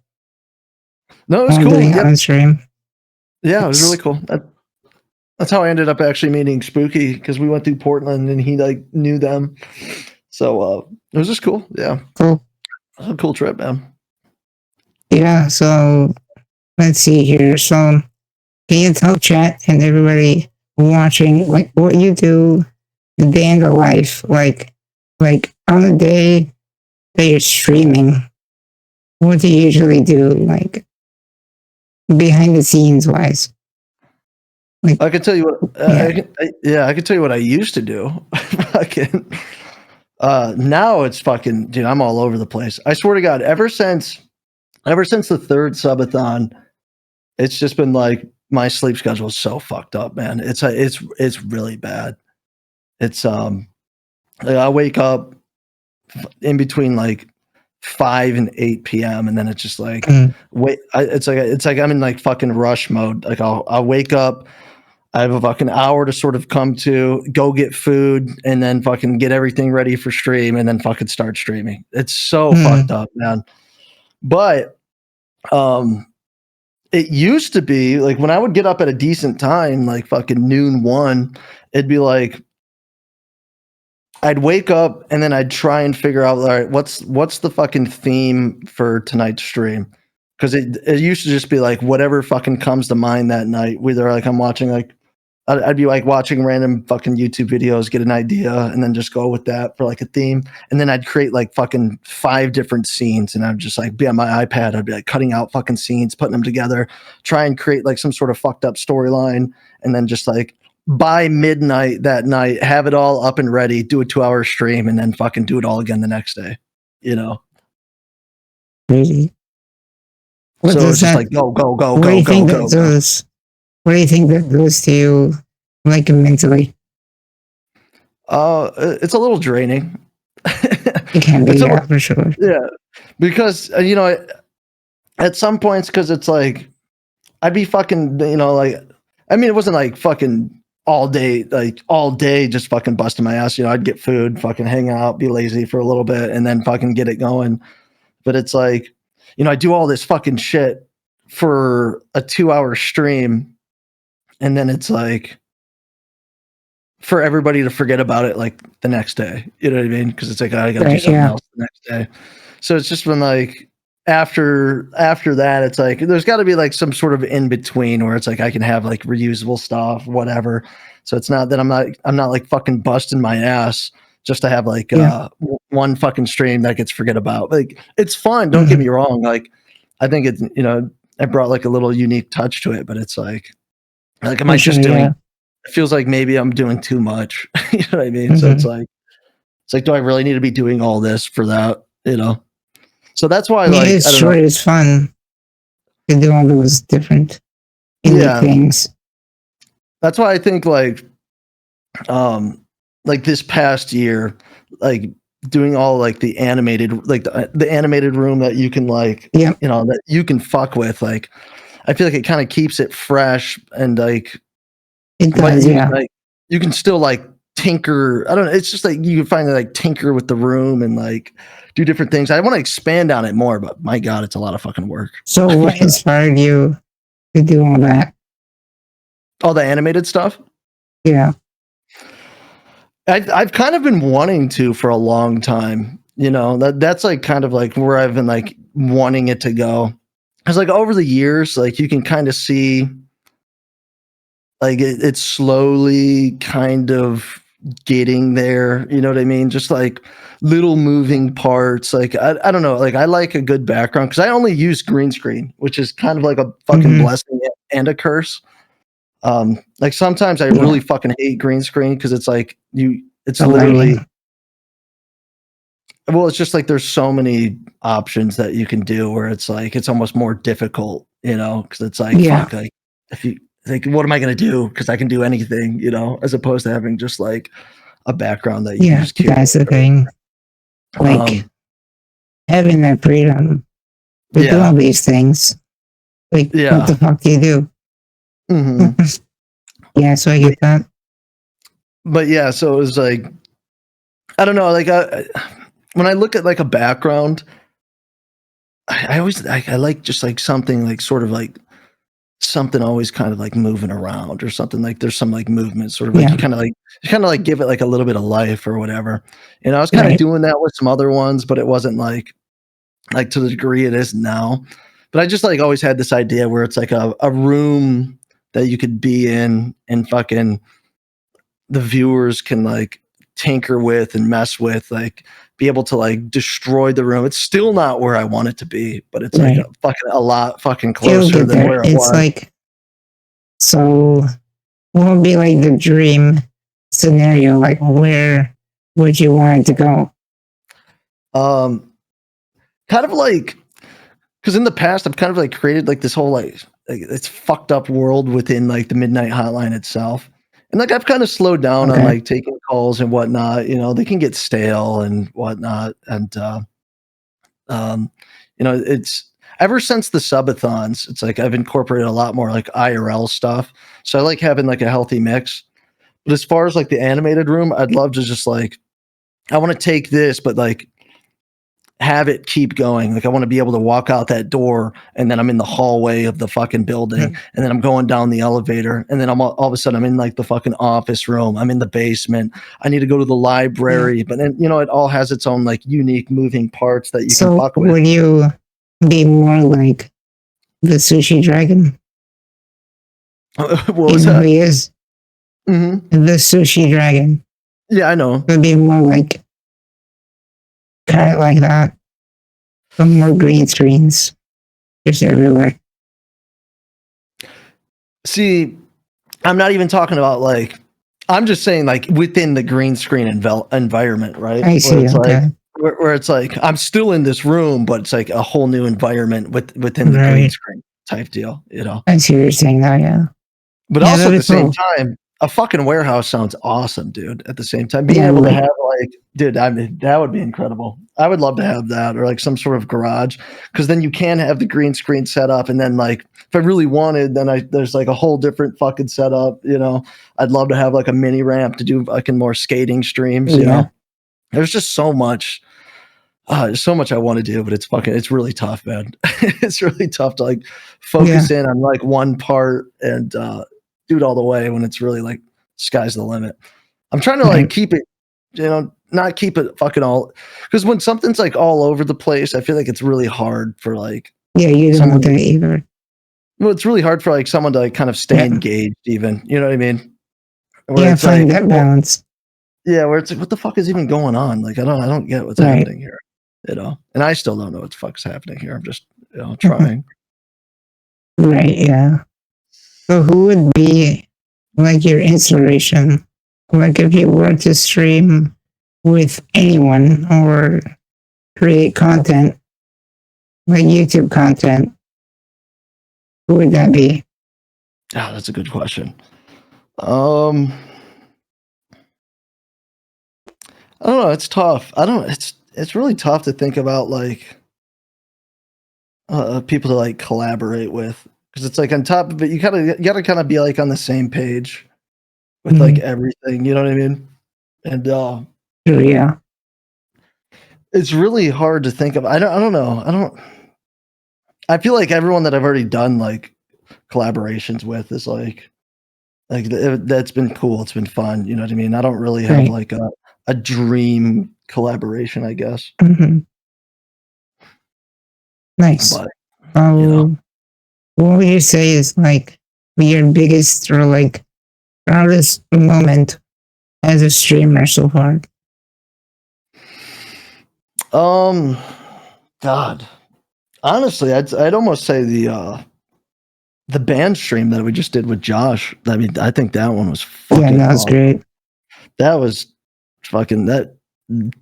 B: No, it was
A: I'm
B: cool.
A: doing it
B: Yep.
A: on stream.
B: Yeah, it was really cool. That's how I ended up actually meeting Spooky because we went through Portland and he like knew them. So it was just cool. Yeah.
A: Cool.
B: It was a cool trip, man.
A: Yeah, so let's see here. So can you tell chat and everybody watching like what you do the day in the life, like on the day that you're streaming, what do you usually do, like behind the scenes wise? Like,
B: I can tell you what. I can tell you what I used to do. Fucking. Now it's fucking, dude. I'm all over the place. I swear to God. Ever since the third subathon, it's just been like my sleep schedule is so fucked up, man. It's really bad. It's like I wake up in between like 5 and 8 p.m. and then it's just like it's like I'm in like fucking rush mode. Like I'll wake up. I have a fucking hour to sort of come to, go get food, and then fucking get everything ready for stream, and then fucking start streaming. It's so fucked up, man. But it used to be like when I would get up at a decent time, like fucking noon 1, it'd be like I'd wake up and then I'd try and figure out, all right, what's the fucking theme for tonight's stream? Because it used to just be like whatever fucking comes to mind that night. Whether like I'm watching like I'd be like watching random fucking YouTube videos, get an idea, and then just go with that for like a theme. And then I'd create like fucking 5 different scenes, and I'd just like be on my iPad. I'd be like cutting out fucking scenes, putting them together, try and create like some sort of fucked up storyline, and then just like by midnight that night, have it all up and ready, do a 2-hour stream, and then fucking do it all again the next day. You know?
A: really?
B: So it's just like go.
A: What do you think that does to you, like mentally?
B: It's a little draining.
A: It can be, yeah, for sure.
B: Yeah, because you know, at some points, because it's like I'd be fucking, you know, like I mean, it wasn't like fucking all day, just fucking busting my ass. You know, I'd get food, fucking hang out, be lazy for a little bit, and then fucking get it going. But it's like, you know, I do all this fucking shit for a 2-hour stream, and then it's like for everybody to forget about it like the next day. You know what I mean? Because it's like I gotta do something else the next day. So it's just been like after that, it's like there's got to be like some sort of in between where it's like I can have like reusable stuff, whatever. So it's not that I'm not like fucking busting my ass just to have like one fucking stream that gets forget about. Like it's fun. Don't get me wrong. Like I think it's, you know, I brought like a little unique touch to it, but it's like am I just doing? It feels like maybe I'm doing too much. You know what I mean? So it's like, do I really need to be doing all this for that? You know? So that's why, like,
A: it's sure it's fun to do all those different things.
B: That's why I think like this past year, like doing all like the animated, like the animated room that you can like, you know, that you can fuck with. Like, I feel like it kind of keeps it fresh and like.
A: It does,
B: like you can still like tinker. I don't know. It's just like you can finally like tinker with the room and like do different things. I want to expand on it more, but my God, it's a lot of fucking work.
A: So what inspired you to do all that?
B: All the animated stuff?
A: Yeah.
B: I've kind of been wanting to for a long time. You know, that's like kind of like where I've been like wanting it to go. Because like over the years, like you can kind of see like it's slowly kind of getting there. You know what I mean? Just like little moving parts. Like I don't know. Like I like a good background because I only use green screen, which is kind of like a fucking blessing and a curse. Like sometimes I really fucking hate green screen because it's like it's literally. Well, it's just like there's so many options that you can do where it's like it's almost more difficult, you know, because it's like fuck, like if you like, what am I gonna do? Because I can do anything, you know, as opposed to having just like a background that you can just
A: that's the thing. Like having that freedom to do all these things. Like what the fuck do you do? Yeah, so I get that.
B: But yeah, so it was like I don't know, like when I look at like a background, I always I like just like something like sort of like something always kind of like moving around or something like there's some like movement sort of like you kind of like give it like a little bit of life or whatever. And I was kind of doing that with some other ones, but it wasn't like to the degree it is now. But I just like always had this idea where it's like a room that you could be in and fucking the viewers can like tinker with and mess with, like be able to like destroy the room. It's still not where I want it to be, but it's like a lot fucking closer than where it was.
A: Like, so what would be like the dream scenario? Like where would you want it to go?
B: Kind of like, because in the past I've kind of like created like this whole like it's fucked up world within like the Midnight Hotline itself. And like I've kind of slowed down on like taking calls and whatnot. You know, they can get stale and whatnot. And you know, it's ever since the subathons, it's like I've incorporated a lot more like IRL stuff. So I like having like a healthy mix. But as far as like the animated room, I'd love to just like I want to take this, but like have it keep going. Like I want to be able to walk out that door and then I'm in the hallway of the fucking building and then I'm going down the elevator and then I'm all of a sudden I'm in like the fucking office room. I'm in the basement. I need to go to the library, but then, you know, it all has its own like unique moving parts that you can fuck with.
A: Would you be more like the sushi dragon?
B: What was that?
A: He is the sushi dragon.
B: Yeah, I know.
A: Would be more like kind of like that. Some more green screens just everywhere.
B: See, I'm not even talking about like I'm just saying like within the green screen environment, right?
A: I see.
B: Where it's like I'm still in this room, but it's like a whole new environment within the green screen type deal, you know.
A: I see what you're saying now, yeah.
B: But also at the same time, a fucking warehouse sounds awesome, dude. At the same time, being able to have like, dude, I mean, that would be incredible. I would love to have that, or like some sort of garage, because then you can have the green screen set up, and then like if I really wanted, then there's like a whole different fucking setup. You know, I'd love to have like a mini ramp to do fucking more skating streams. You know, there's just so much. There's so much I want to do, but it's really tough, man. It's really tough to like focus in on like one part and do it all the way when it's really like sky's the limit. I'm trying to like keep it, you know, not keep it fucking all, because when something's like all over the place, I feel like it's really hard for like
A: you don't want that either.
B: Well, it's really hard for like someone to like kind of stay engaged, even, you know what I mean?
A: Where it's find like, that balance.
B: Where it's like, what the fuck is even going on? Like I don't get what's happening here. You know, and I still don't know what the fuck is happening here. I'm just, you know, trying.
A: Right, yeah. So who would be like your inspiration? Like if you were to stream with anyone or create content, like YouTube content, who would that be?
B: Oh, that's a good question. I don't know. It's tough. It's really tough to think about like people to like collaborate with, because it's like on top of it, you gotta kind of be like on the same page with like everything. You know what I mean? And it's really hard to think of. I don't know. I feel like everyone that I've already done like collaborations with is like that's been cool. It's been fun. You know what I mean? I don't really have like a dream collaboration, I guess.
A: Nice.
B: But,
A: you know. What would you say is like your biggest or like proudest moment as a streamer so far?
B: God, honestly, I'd almost say the band stream that we just did with Josh. I mean, I think that one was fucking
A: That was
B: awesome.
A: great.
B: That was fucking that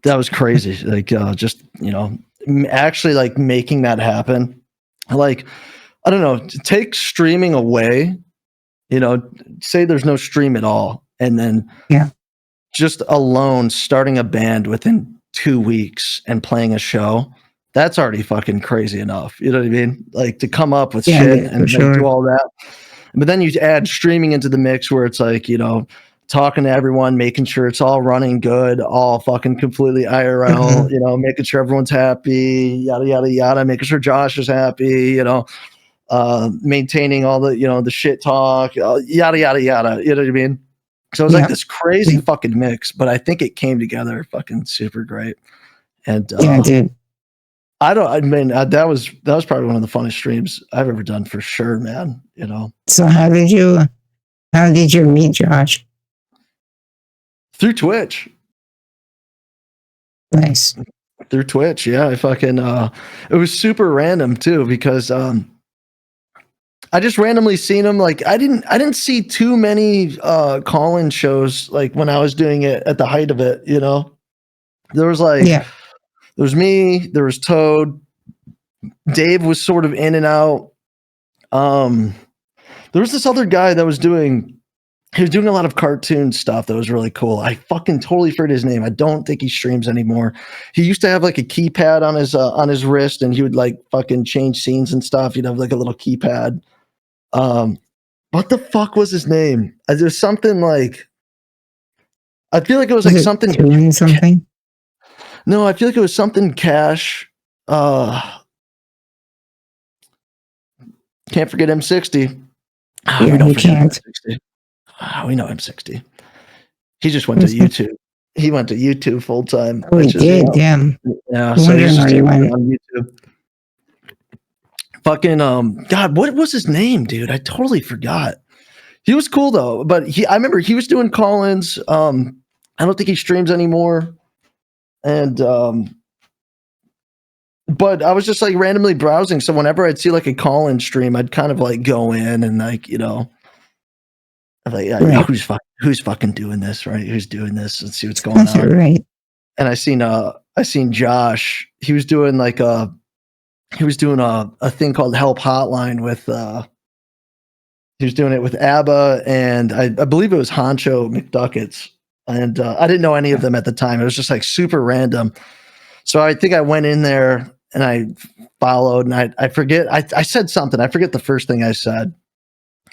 B: was crazy. Like just, you know, actually like making that happen. Like, I don't know, to take streaming away, you know, say there's no stream at all, and then just alone starting a band within 2 weeks and playing a show. That's already fucking crazy enough. You know what I mean? Like to come up with shit and like do all that. But then you add streaming into the mix where it's like, you know, talking to everyone, making sure it's all running good, all fucking completely IRL, you know, making sure everyone's happy, yada, yada, yada, making sure Josh is happy, you know, maintaining all the, you know, the shit talk, yada, yada, yada. You know what I mean? So it was like this crazy fucking mix, but I think it came together fucking super great. And
A: dude.
B: I mean, that was probably one of the funnest streams I've ever done for sure, man. You know.
A: So how did you meet Josh?
B: Through Twitch.
A: Nice.
B: Through Twitch, yeah. I fucking it was super random too, because I just randomly seen him. Like I didn't see too many call-in shows like when I was doing it at the height of it, you know. There was like there was me, there was Toad, Dave was sort of in and out. There was this other guy that was doing a lot of cartoon stuff that was really cool. I fucking totally forget his name. I don't think he streams anymore. He used to have like a keypad on his wrist, and he would like fucking change scenes and stuff. He'd have like a little keypad. What the fuck was his name? There's something like, I feel like it was like something. No, I feel like it was something Cash. Can't forget M60.
A: You can't.
B: We know M60. He just went to YouTube. He went to YouTube full time.
A: Oh, he did, damn.
B: Yeah, so he's just on YouTube. Fucking God, what was his name, dude? I totally forgot. He was cool though, but I remember he was doing call-ins. I don't think he streams anymore. And but I was just like randomly browsing, so whenever I'd see like a call-in stream, I'd kind of like go in and like, you know, like who's fucking doing this, right? Who's doing this? Let's see what's going on.
A: Right.
B: And I seen Josh. He was doing like a thing called Help Hotline with he was doing it with ABBA, and I believe it was Honcho McDuckets. And I didn't know any of them at the time. It was just like super random. So I think I went in there and I followed, and I forget, I said something. I forget the first thing I said.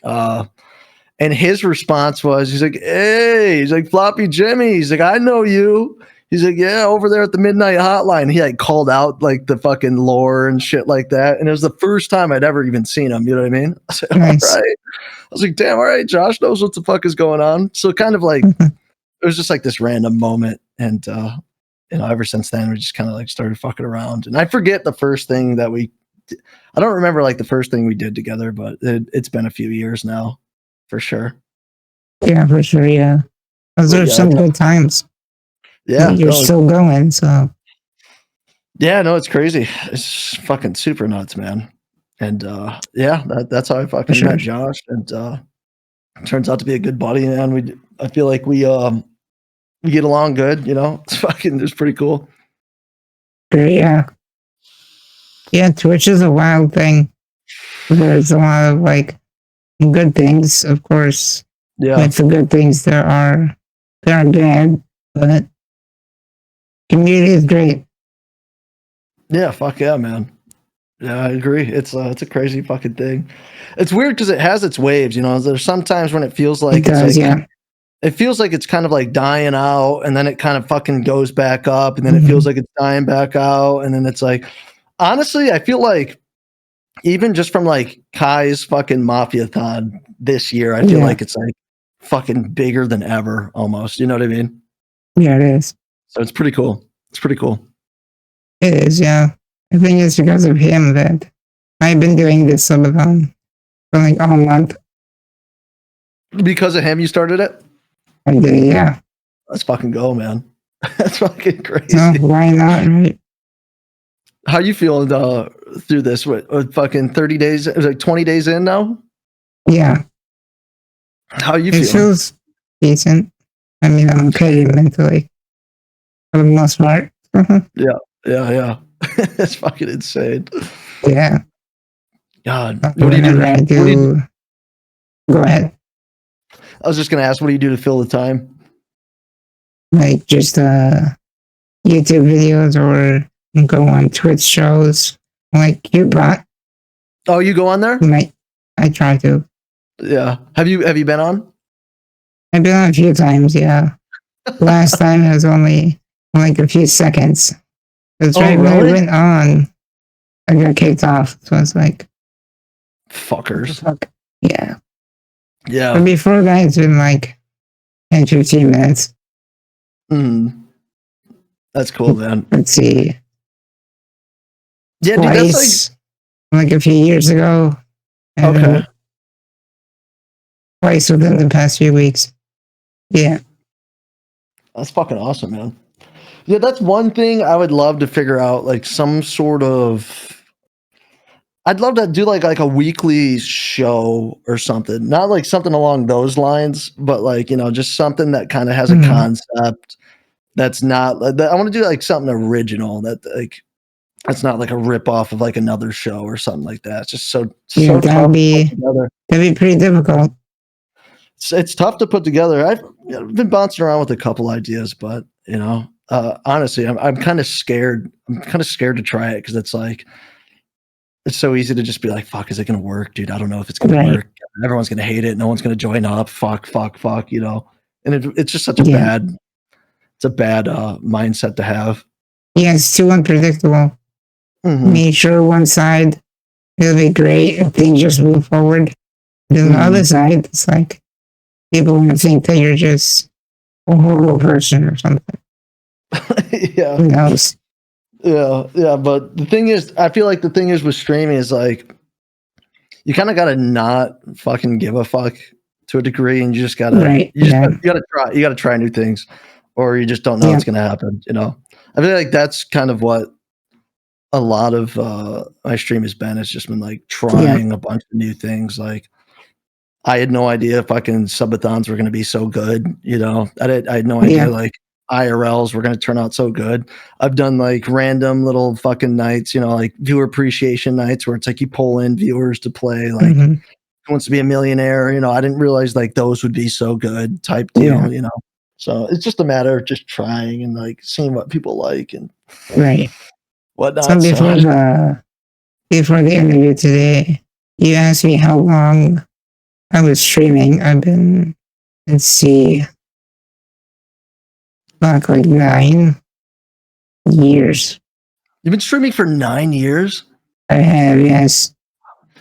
B: And his response was, he's like, hey, he's like, FloppyJimmie. He's like, I know you. He's like, yeah, over there at the Midnight Hotline. He like called out like the fucking lore and shit like that. And it was the first time I'd ever even seen him. You know what I mean? I said,
A: nice.
B: All right. I was like, damn, all right, Josh knows what the fuck is going on. So kind of like, it was just like this random moment. And, you know, ever since then, we just kind of like started fucking around. And I forget the first thing that I don't remember like the first thing we did together, but it's been a few years now for sure.
A: Yeah, for sure. Yeah. Those are some good times.
B: Yeah.
A: You're still going. So,
B: yeah, no, it's crazy. It's fucking super nuts, man. And yeah, that's how I fucking met Josh. And turns out to be a good buddy, man. I feel like we get along good, you know. It's pretty cool.
A: Yeah. Yeah, Twitch is a wild thing. There's a lot of like good things, of course.
B: Yeah.
A: Like the good things there are bad, but community is great.
B: Yeah, fuck yeah, man. Yeah, I agree. It's a crazy fucking thing. It's weird because it has its waves, you know. There's sometimes when it feels like it feels like it's kind of like dying out, and then it kind of fucking goes back up, and then it feels like it's dying back out, and then it's like, honestly, I feel like even just from like Kai's fucking Mafiathon this year, I feel like it's like fucking bigger than ever almost. You know what I mean?
A: Yeah, it is.
B: So it's pretty cool. It's pretty cool.
A: It is, yeah. I think it's because of him that I've been doing this subathon for like all month.
B: Because of him, you started it?
A: I did, yeah.
B: Let's fucking go, man. That's fucking
A: So
B: crazy.
A: why not, right?
B: How you feeling through this? What fucking 30 days? Is it 20 days in now?
A: Yeah,
B: How are you
A: it
B: feeling?
A: feels decent. I mean, I'm okay mentally for the most part.
B: Yeah. That's fucking insane.
A: Yeah,
B: God,
A: but
B: what do you do?
A: whenever I
B: What do you do?
A: do, go ahead.
B: I was just gonna ask, what do you do to fill the time?
A: Like just YouTube videos or go on Twitch shows like you brought.
B: Oh, you go on there?
A: Like I try to.
B: Yeah. Have you been on?
A: I've been on a few times. Yeah, last time it was only like a few seconds. It's
B: Oh,
A: right when I
B: really?
A: went on, I got kicked off. So it's like, what the
B: Fuckers.
A: fuck? Yeah. But
B: Yeah.
A: before that, it's been like 10, 15 minutes.
B: Mm. That's cool, man.
A: Let's see.
B: Yeah, dude, that's like
A: Twice, like a few years ago. And
B: okay.
A: then twice within the past few weeks. Yeah.
B: That's fucking awesome, man. Yeah, that's one thing I would love to figure out, like some sort of. I'd love to do like a weekly show or something. Not like something along those lines, but like, just something that kind of has a
A: Mhm.
B: concept that's not I want to do like something original that's not like a rip off of like another show or something like that. It's just so
A: Yeah,
B: tough to put together.
A: that'd be pretty difficult.
B: It's tough to put together. I've been bouncing around with a couple ideas, but honestly, I'm kind of scared. I'm kind of scared to try it because it's like it's so easy to just be like, "Fuck, is it gonna work, dude? I don't know if it's gonna
A: Right.
B: work. Everyone's gonna hate it. No one's gonna join up. Fuck, And it's just such a
A: Yeah.
B: bad mindset to have.
A: Yeah, it's too unpredictable.
B: Mhm.
A: Make sure one side it'll be great if things just move forward. Then the other side, it's like people want to think that you're just a horrible person or something.
B: Yeah.
A: Who knows?
B: Yeah. But the thing is, I feel like the thing is with streaming is like you kind of gotta not fucking give a fuck to a degree, and you just gotta
A: Right.
B: you just
A: Yeah.
B: you gotta try new things, or you just don't know
A: Yeah.
B: what's gonna happen. I feel like that's kind of what a lot of my stream has been. It's just been like trying a bunch of new things. Like I had no idea fucking subathons were gonna be so good. I had no idea
A: Yeah.
B: like IRLs were gonna turn out so good. I've done like random little fucking nights, like viewer appreciation nights where it's like you pull in viewers to play like
A: Mhm.
B: Who Wants to Be a Millionaire. I didn't realize like those would be so good type
A: Yeah.
B: deal. So it's just a matter of just trying and like seeing what people like and
A: Right. So
B: whatnot.
A: before the interview today, you asked me how long I was streaming. I've been, let's see, like 9 years.
B: You've been streaming for 9 years.
A: I have, yes.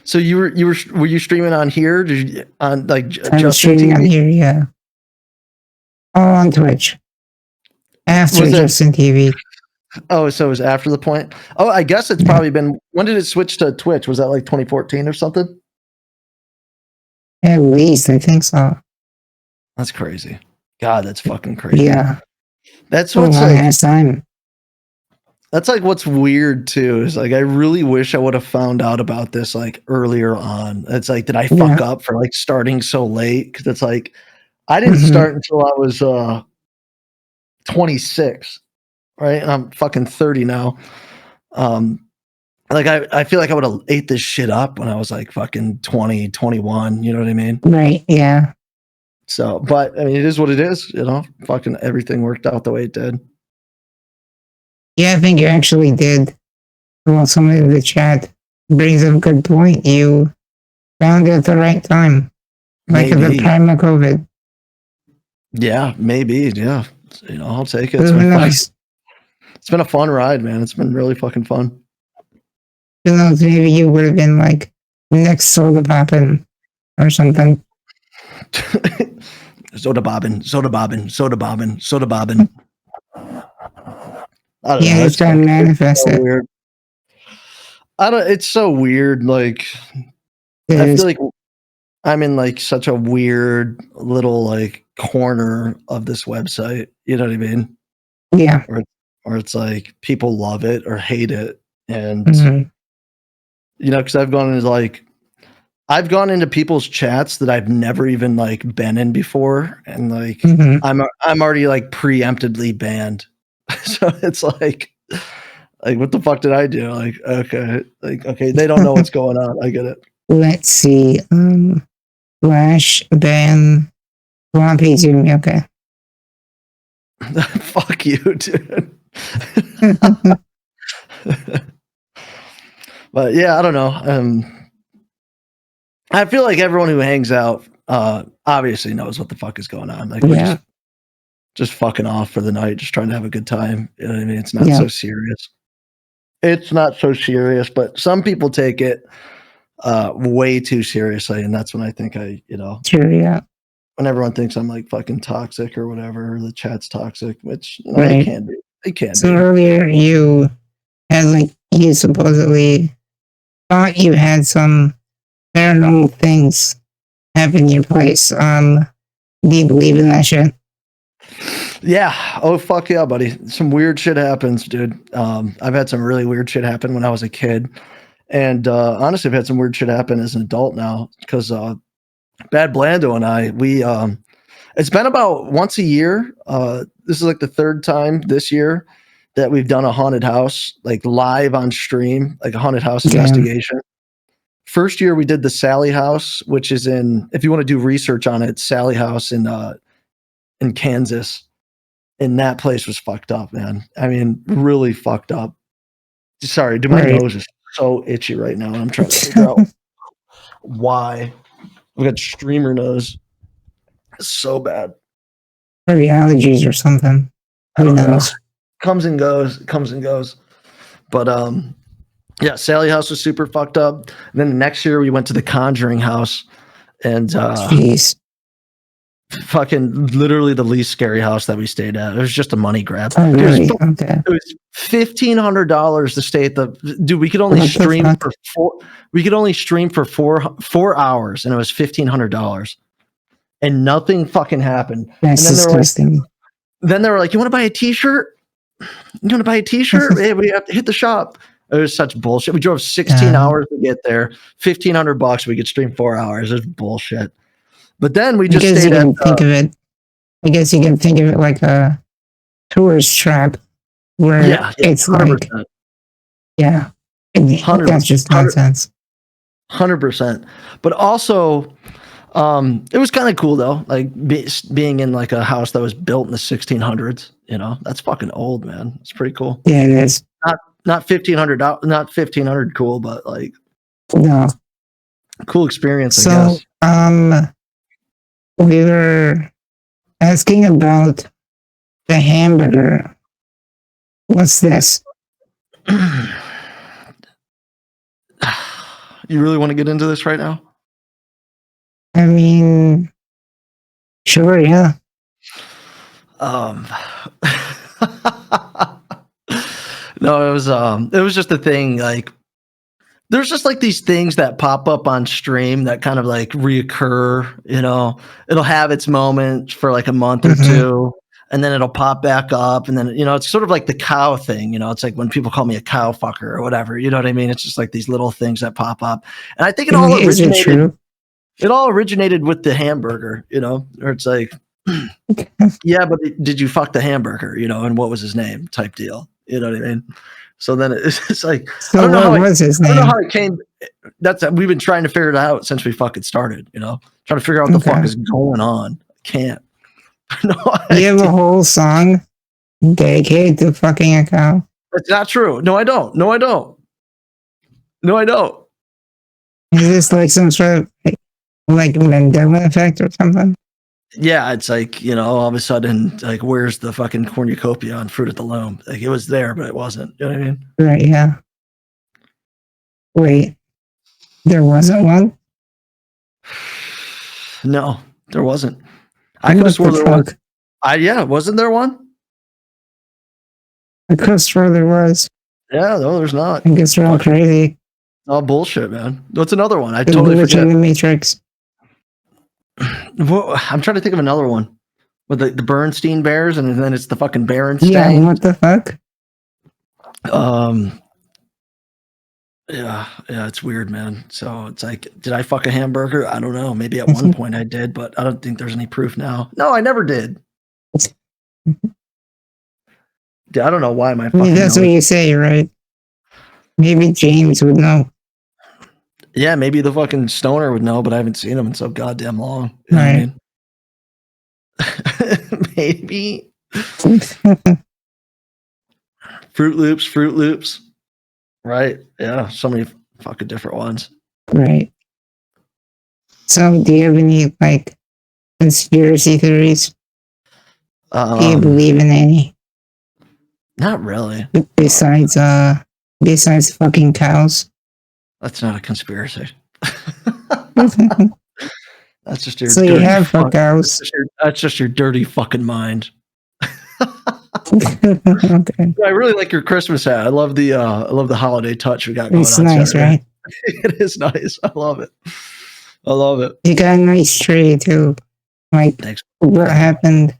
B: So were you streaming on here? Did you on like
A: I was
B: Justin
A: streaming on
B: TV?
A: here, yeah. All on Twitch. After
B: Was it?
A: Justin TV.
B: Oh, so it was after the point. Oh, I guess it's
A: Yeah.
B: probably been. When did it switch to Twitch? Was that like 2014 or something?
A: At least, I think so.
B: That's crazy. God, that's fucking crazy.
A: Yeah.
B: That's
A: For a
B: what's
A: long
B: like.
A: ass time.
B: That's like what's weird too. Is like I really wish I would have found out about this like earlier on. It's like, did I fuck up for like starting so late? Because it's like I didn't start until I was 26, right? And I'm fucking 30 now. Like I feel like I would have ate this shit up when I was like fucking 20, 21. You know what I mean?
A: Right, yeah.
B: So, but I mean, it is what it is. Fucking everything worked out the way it did.
A: Yeah, I think you actually did. Well, somebody in the chat brings up a good point. You found it at the right time. Like at the prime of COVID.
B: Yeah, maybe. Yeah. I'll take it.
A: Who knows?
B: It's been a fun ride, man. It's been really fucking fun.
A: Who knows? Maybe you would have been like next soda poppin' or something.
B: Soda bobbin. I don't know.
A: It's got to manifest it.
B: Weird. It's so weird. Like, I feel like I'm in like such a weird little like corner of this website. You know what I mean?
A: Yeah.
B: Or it's like people love it or hate it. And,
A: Mhm.
B: you know, because I've gone into people's chats that I've never even like been in before. And like,
A: Mhm.
B: I'm already like preemptively banned. So it's like, what the fuck did I do? Like, okay, they don't know what's going on. I get it.
A: Let's see. Flash ban FloppyJimmie. Okay.
B: Fuck you, dude. But yeah, I don't know. I feel like everyone who hangs out obviously knows what the fuck is going on. Like, we're
A: Yeah.
B: just fucking off for the night, just trying to have a good time. You know what I mean? It's not
A: Yeah.
B: so serious. It's not so serious, but some people take it way too seriously, and that's when I think
A: Sure. Yeah.
B: when everyone thinks I'm like fucking toxic or whatever, or the chat's toxic, which they
A: Right.
B: can be. They can
A: So
B: be.
A: earlier you had like you supposedly thought you had some paranormal things happen in your place. Do you believe in that shit?
B: Yeah. Oh, fuck yeah, buddy. Some weird shit happens, dude. I've had some really weird shit happen when I was a kid. And honestly, I've had some weird shit happen as an adult now because Bad Blando and I, it's been about once a year. This is like the third time this year that we've done a haunted house, like live on stream, like a haunted house investigation. First year we did the Sally House, which is if you want to do research on it, Sally House in Kansas. And that place was fucked up, man. I mean, really fucked up. Sorry, dude, my nose is so itchy right now, and I'm trying to figure out why. I've got streamer nose. It's so bad.
A: Maybe allergies or something. Who knows?
B: Comes and goes. But yeah, Sally House was super fucked up. And then the next year we went to the Conjuring House, and
A: Jeez.
B: fucking literally the least scary house that we stayed at. It was just a money grab.
A: Oh, really?
B: It was $1,500 to stay at the. Dude, we could only stream for four hours, and it was $1,500, and nothing fucking happened.
A: That's disgusting.
B: Then they were like, "You want to buy a T-shirt? You want to buy a T-shirt? Hey, we have to hit the shop." It was such bullshit. We drove 16 hours to get there. $1,500. We could stream 4 hours. It was bullshit. But then we just stayed at.
A: I guess you can think of it like a tourist trap, where it's 100%. Like, yeah, that's just nonsense.
B: 100%. But also, it was kind of cool though, like being in like a house that was built in the 1600s. You know, that's fucking old, man. It's pretty cool.
A: Yeah, it is.
B: Not $1,500 cool, but like
A: no
B: cool experience.
A: So,
B: I guess.
A: We were asking about the hamburger. What's this?
B: You really want to get into this right now?
A: I mean, sure, yeah.
B: No, it was just a thing. Like, there's just like these things that pop up on stream that kind of like reoccur. You know, it'll have its moment for like a month or two, and then it'll pop back up, and then it's sort of like the cow thing. It's like when people call me a cow fucker or whatever. You know what I mean? It's just like these little things that pop up, and I think it all originated. It all originated with the hamburger. Or it's like, yeah, but did you fuck the hamburger? And what was his name? Type deal. You know what I mean? So then it's like,
A: I don't know how
B: it came. We've been trying to figure it out since we fucking started, trying to figure out what the fuck is going on. I can't.
A: You have a whole song dedicated to fucking a cow?
B: That's not true. No, I don't.
A: Is this like some sort of like Mandela effect or something?
B: Yeah, it's like, all of a sudden, like, where's the fucking cornucopia on Fruit at the Loom? Like, it was there, but it wasn't. You know what I mean?
A: Right, yeah. Wait, there wasn't one?
B: No, there wasn't. I could have sworn there was. Wasn't there one?
A: I could have sworn there was.
B: Yeah, no, there's not.
A: I guess we're all crazy.
B: Oh, bullshit, man. What's another one? I totally forget.
A: The Matrix.
B: Well, I'm trying to think of another one. with the Bernstein Bears, and then it's the fucking Berenstain.
A: Yeah, what the fuck?
B: Yeah, it's weird, man. So it's like, did I fuck a hamburger? I don't know. Maybe at one point I did, but I don't think there's any proof now. No, I never did. I don't know why my
A: I
B: fucking
A: mean, that's what you say, right? Maybe James would know.
B: Yeah, maybe the fucking stoner would know, but I haven't seen him in so goddamn long. You know
A: Right.
B: what I mean? Maybe. Fruit Loops. Right. Yeah. So many fucking different ones.
A: Right. So, do you have any like conspiracy theories? Do you believe in any?
B: Not really.
A: Besides fucking cows.
B: That's not a conspiracy. That's just your
A: So
B: dirty
A: you have fuck cows.
B: That's just your dirty fucking mind.
A: Okay.
B: I really like your Christmas hat. I love the holiday touch we got going
A: It's
B: on.
A: nice,
B: Saturday.
A: right?
B: It is nice. I love it. I love it.
A: You got a nice tree too. Like,
B: Thanks.
A: what happened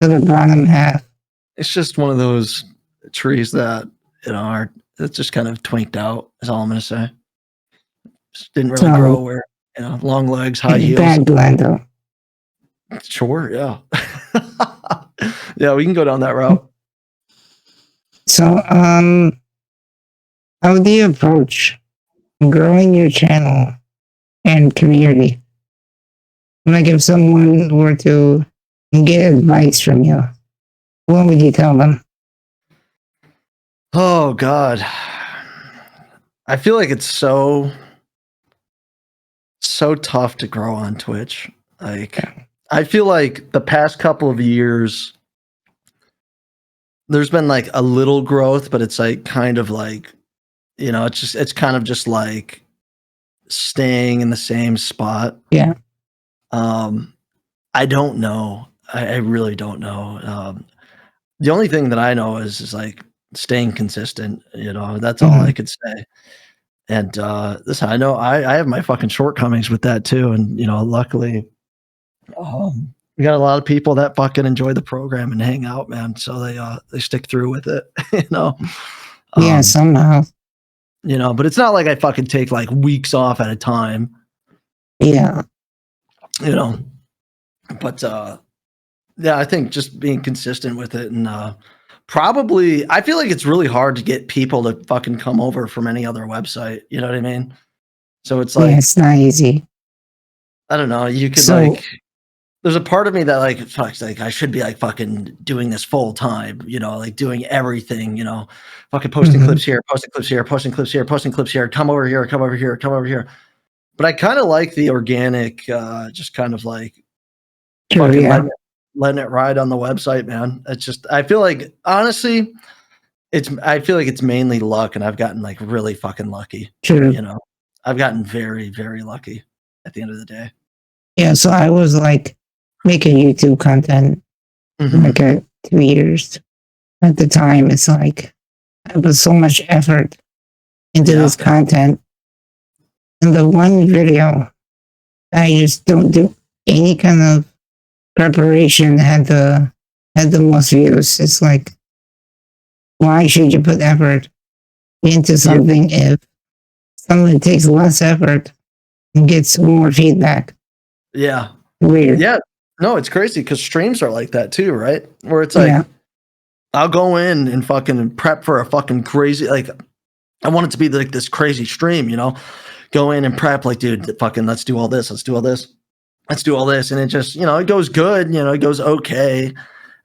A: to the bottom half?
B: It's just one of those trees that, you know, it's just kind of twinked out, is all I'm gonna say. Just didn't really grow where, you know, long legs, high heels.
A: Bad blend though.
B: Sure, yeah. Yeah, we can go down that route.
A: So, how do you approach growing your channel and community? Like, if someone were to get advice from you, what would you tell them?
B: Oh God, I feel like it's so tough to grow on Twitch. Like, I feel like the past couple of years, there's been like a little growth, but it's like kind of like, you know, it's kind of just like staying in the same spot.
A: Yeah.
B: I don't know. I really don't know. The only thing that I know is like staying consistent. You know, that's all I could say. And listen, I know I have my fucking shortcomings with that too. And you know, luckily, we got a lot of people that fucking enjoy the program and hang out, man. So they stick through with it. You know.
A: Yeah, somehow.
B: You know, but it's not like I fucking take like weeks off at a time.
A: Yeah.
B: You know, but yeah, I think just being consistent with it, and probably I feel like it's really hard to get people to fucking come over from any other website. You know what I mean? So it's like,
A: it's not easy.
B: I don't know. You could like, there's a part of me that like, fucks, like I should be like fucking doing this full time. You know, like doing everything. You know, fucking posting clips here, posting clips here, posting clips here, posting clips here. Come over here, come over here, come over here. But I kind of like the organic, just kind of like fucking letting it ride on the website, man. It's just, I feel like, honestly, I feel like it's mainly luck, and I've gotten like really fucking lucky.
A: True.
B: You know, I've gotten very, very lucky at the end of the day.
A: Yeah, so I was like making YouTube content like 2 years. At the time, it's like I put so much effort into this content. And the one video, I just don't do any kind of preparation, had the most views. It's like, why should you put effort into something if something takes less effort and gets more feedback?
B: Yeah.
A: Weird.
B: Yeah. No, it's crazy because streams are like that too, right? Where it's like, I'll go in and fucking prep for a fucking crazy, like, I want it to be like this crazy stream, you know? Go in and prep, like, dude, fucking, let's do all this. Let's do all this. Let's do all this. And it just, you know, it goes good, you know, it goes okay.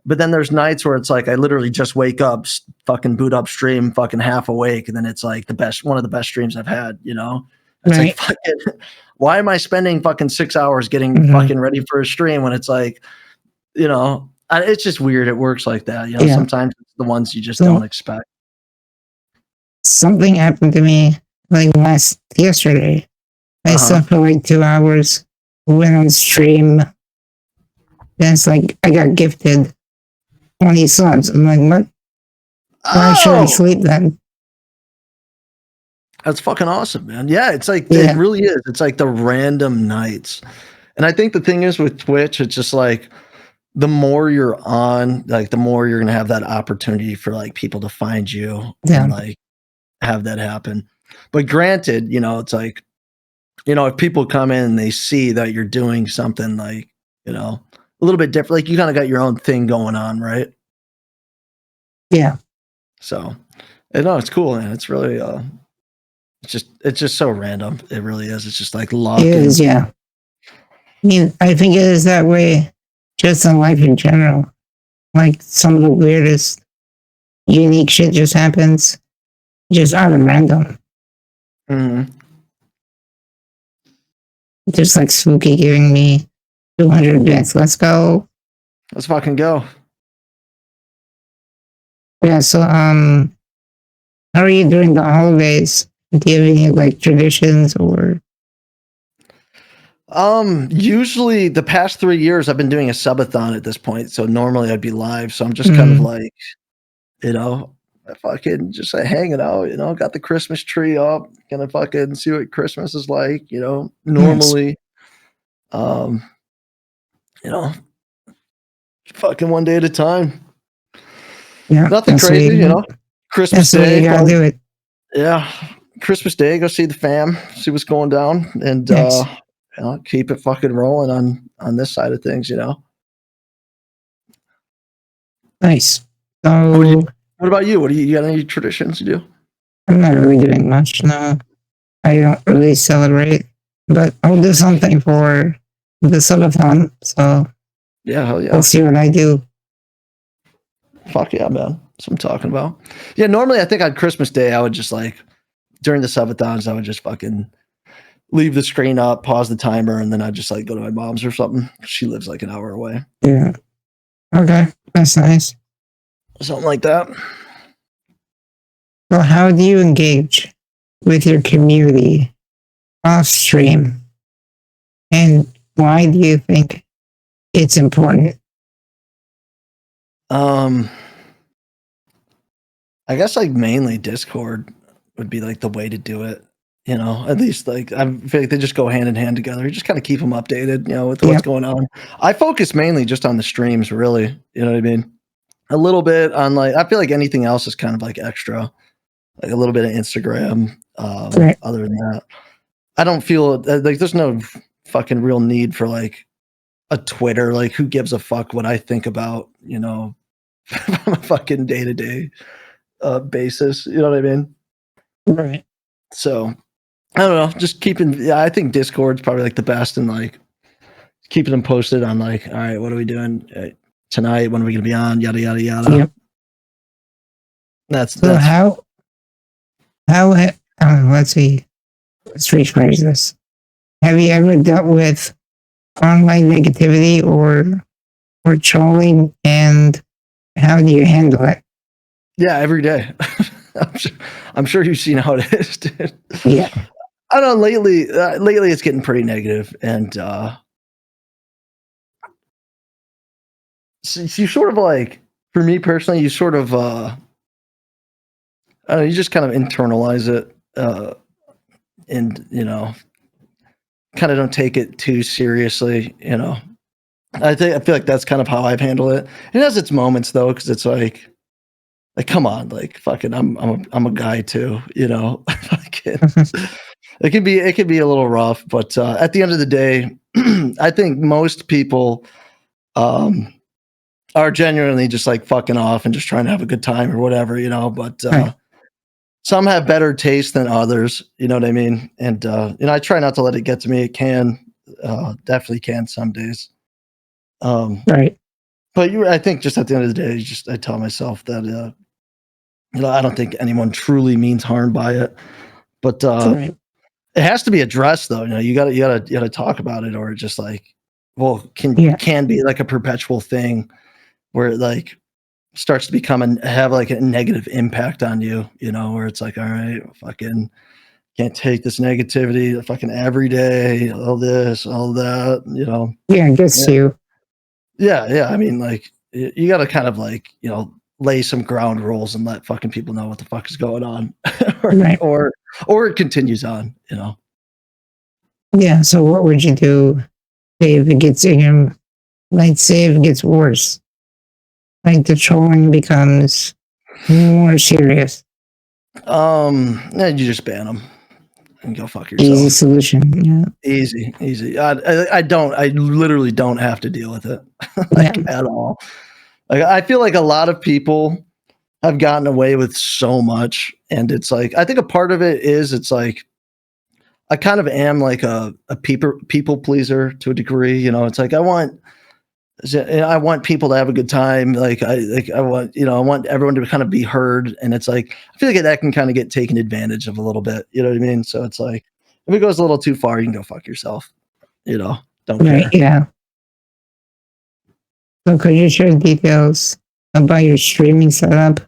B: But then there's nights where it's like, I literally just wake up, fucking boot up stream, fucking half awake. And then it's like one of the best streams I've had, you know? It's like, fucking, why am I spending fucking 6 hours getting fucking ready for a stream when it's like, you know, it's just weird. It works like that. You know, sometimes it's the ones you just don't expect.
A: Something happened to me like yesterday. I slept for like 2 hours, went on stream. Then it's like I got gifted 20 subs. I'm like, what? Why should I sleep then?
B: That's fucking awesome, man. Yeah, it's like, it really is. It's like the random nights. And I think the thing is with Twitch, it's just like, the more you're on, like the more you're gonna have that opportunity for like people to find you
A: Yeah.
B: and like have that happen. But granted, it's like, if people come in and they see that you're doing something like, a little bit different, like you kind of got your own thing going on, right?
A: Yeah.
B: So, no, it's cool, man. It's really, it's just so random. It really is. It's just like luck.
A: It is, yeah. I mean, I think it is that way just in life in general. Like some of the weirdest, unique shit just happens just out of random.
B: Mm-hmm.
A: Just like Spooky giving me 200 bits. Let's go.
B: Let's fucking go.
A: Yeah, so how are you during the holidays? Do you have any like traditions or
B: Usually the past 3 years I've been doing a subathon at this point. So normally I'd be live. So I'm just kind of like, fucking just like hanging out, got the Christmas tree up, gonna fucking see what Christmas is like, normally. Um, you know, fucking one day at a time.
A: yeah,
B: Nothing crazy, Christmas
A: that's the way
B: Day.
A: you gotta do it.
B: Yeah. Christmas Day, go see the fam, see what's going down, and
A: Nice.
B: keep it fucking rolling on this side of things,
A: Nice.
B: What
A: So
B: about you? You got any traditions you do?
A: I'm not really doing much now. I don't really celebrate, but I'll do something for the subathon. So
B: Yeah, hell yeah.
A: we'll see what I do.
B: Fuck yeah, man. That's what I'm talking about. Yeah, normally I think on Christmas Day, I would just like, during the subathons, I would just fucking leave the screen up, pause the timer, and then I'd just like go to my mom's or something. She lives like an hour away.
A: Yeah. Okay. That's nice.
B: Something like that.
A: So how do you engage with your community off stream? And why do you think it's important?
B: I guess like mainly Discord would be like the way to do it. At least like I feel like they just go hand in hand together. You just kind of keep them updated, with what's going on. I focus mainly just on the streams, really. You know what I mean? A little bit on like, I feel like anything else is kind of like extra, like a little bit of Instagram.
A: Right.
B: Other than that, I don't feel like there's no fucking real need for like a Twitter. Like, who gives a fuck what I think about, from a fucking day to day basis. You know what I mean?
A: Right.
B: So I don't know. Just keeping. Yeah, I think Discord's probably like the best, and like keeping them posted on like, all right, what are we doing tonight? When are we gonna be on? Yada yada yada.
A: Yep.
B: That's
A: how let's see. Let's rephrase this. Have you ever dealt with online negativity or trolling, and how do you handle it?
B: Yeah, every day. I'm sure you've seen how it is, dude.
A: Yeah.
B: I don't know. Lately it's getting pretty negative, and so you sort of like, for me personally, you sort of you just kind of internalize it, and kind of don't take it too seriously. I feel like that's kind of how I've handled it. It has its moments though, because it's like come on, like fucking, I'm a guy too, it can be a little rough, but at the end of the day, I think most people are genuinely just like fucking off and just trying to have a good time or whatever, but
A: Right.
B: some have better taste than others, you know what I mean? And I try not to let it get to me. It can definitely can some days.
A: Right.
B: But I think just at the end of the day, I tell myself that I don't think anyone truly means harm by it. But
A: Right.
B: it has to be addressed though. You gotta talk about it, or just like, can be like a perpetual thing where it like starts to become have like a negative impact on you, where it's like, all right, fucking can't take this negativity fucking every day, all this, all that,
A: Yeah, it gets you.
B: Yeah. I mean, like, you got to kind of like, lay some ground rules and let fucking people know what the fuck is going on, or it continues on,
A: Yeah. So what would you do if it gets in let's say if it gets worse, like the trolling becomes more serious.
B: You just ban them and go fuck yourself.
A: Easy solution. Yeah.
B: Easy. I literally don't have to deal with it at all. Like, I feel like a lot of people have gotten away with so much, and it's like, I think a part of it is, it's like, I kind of am like a people pleaser to a degree. It's like I want people to have a good time. I want everyone to kind of be heard, and it's like I feel like that can kind of get taken advantage of a little bit. You know what I mean? So it's like if it goes a little too far, you can go fuck yourself. Don't care.
A: Yeah. So could you share details about your streaming setup?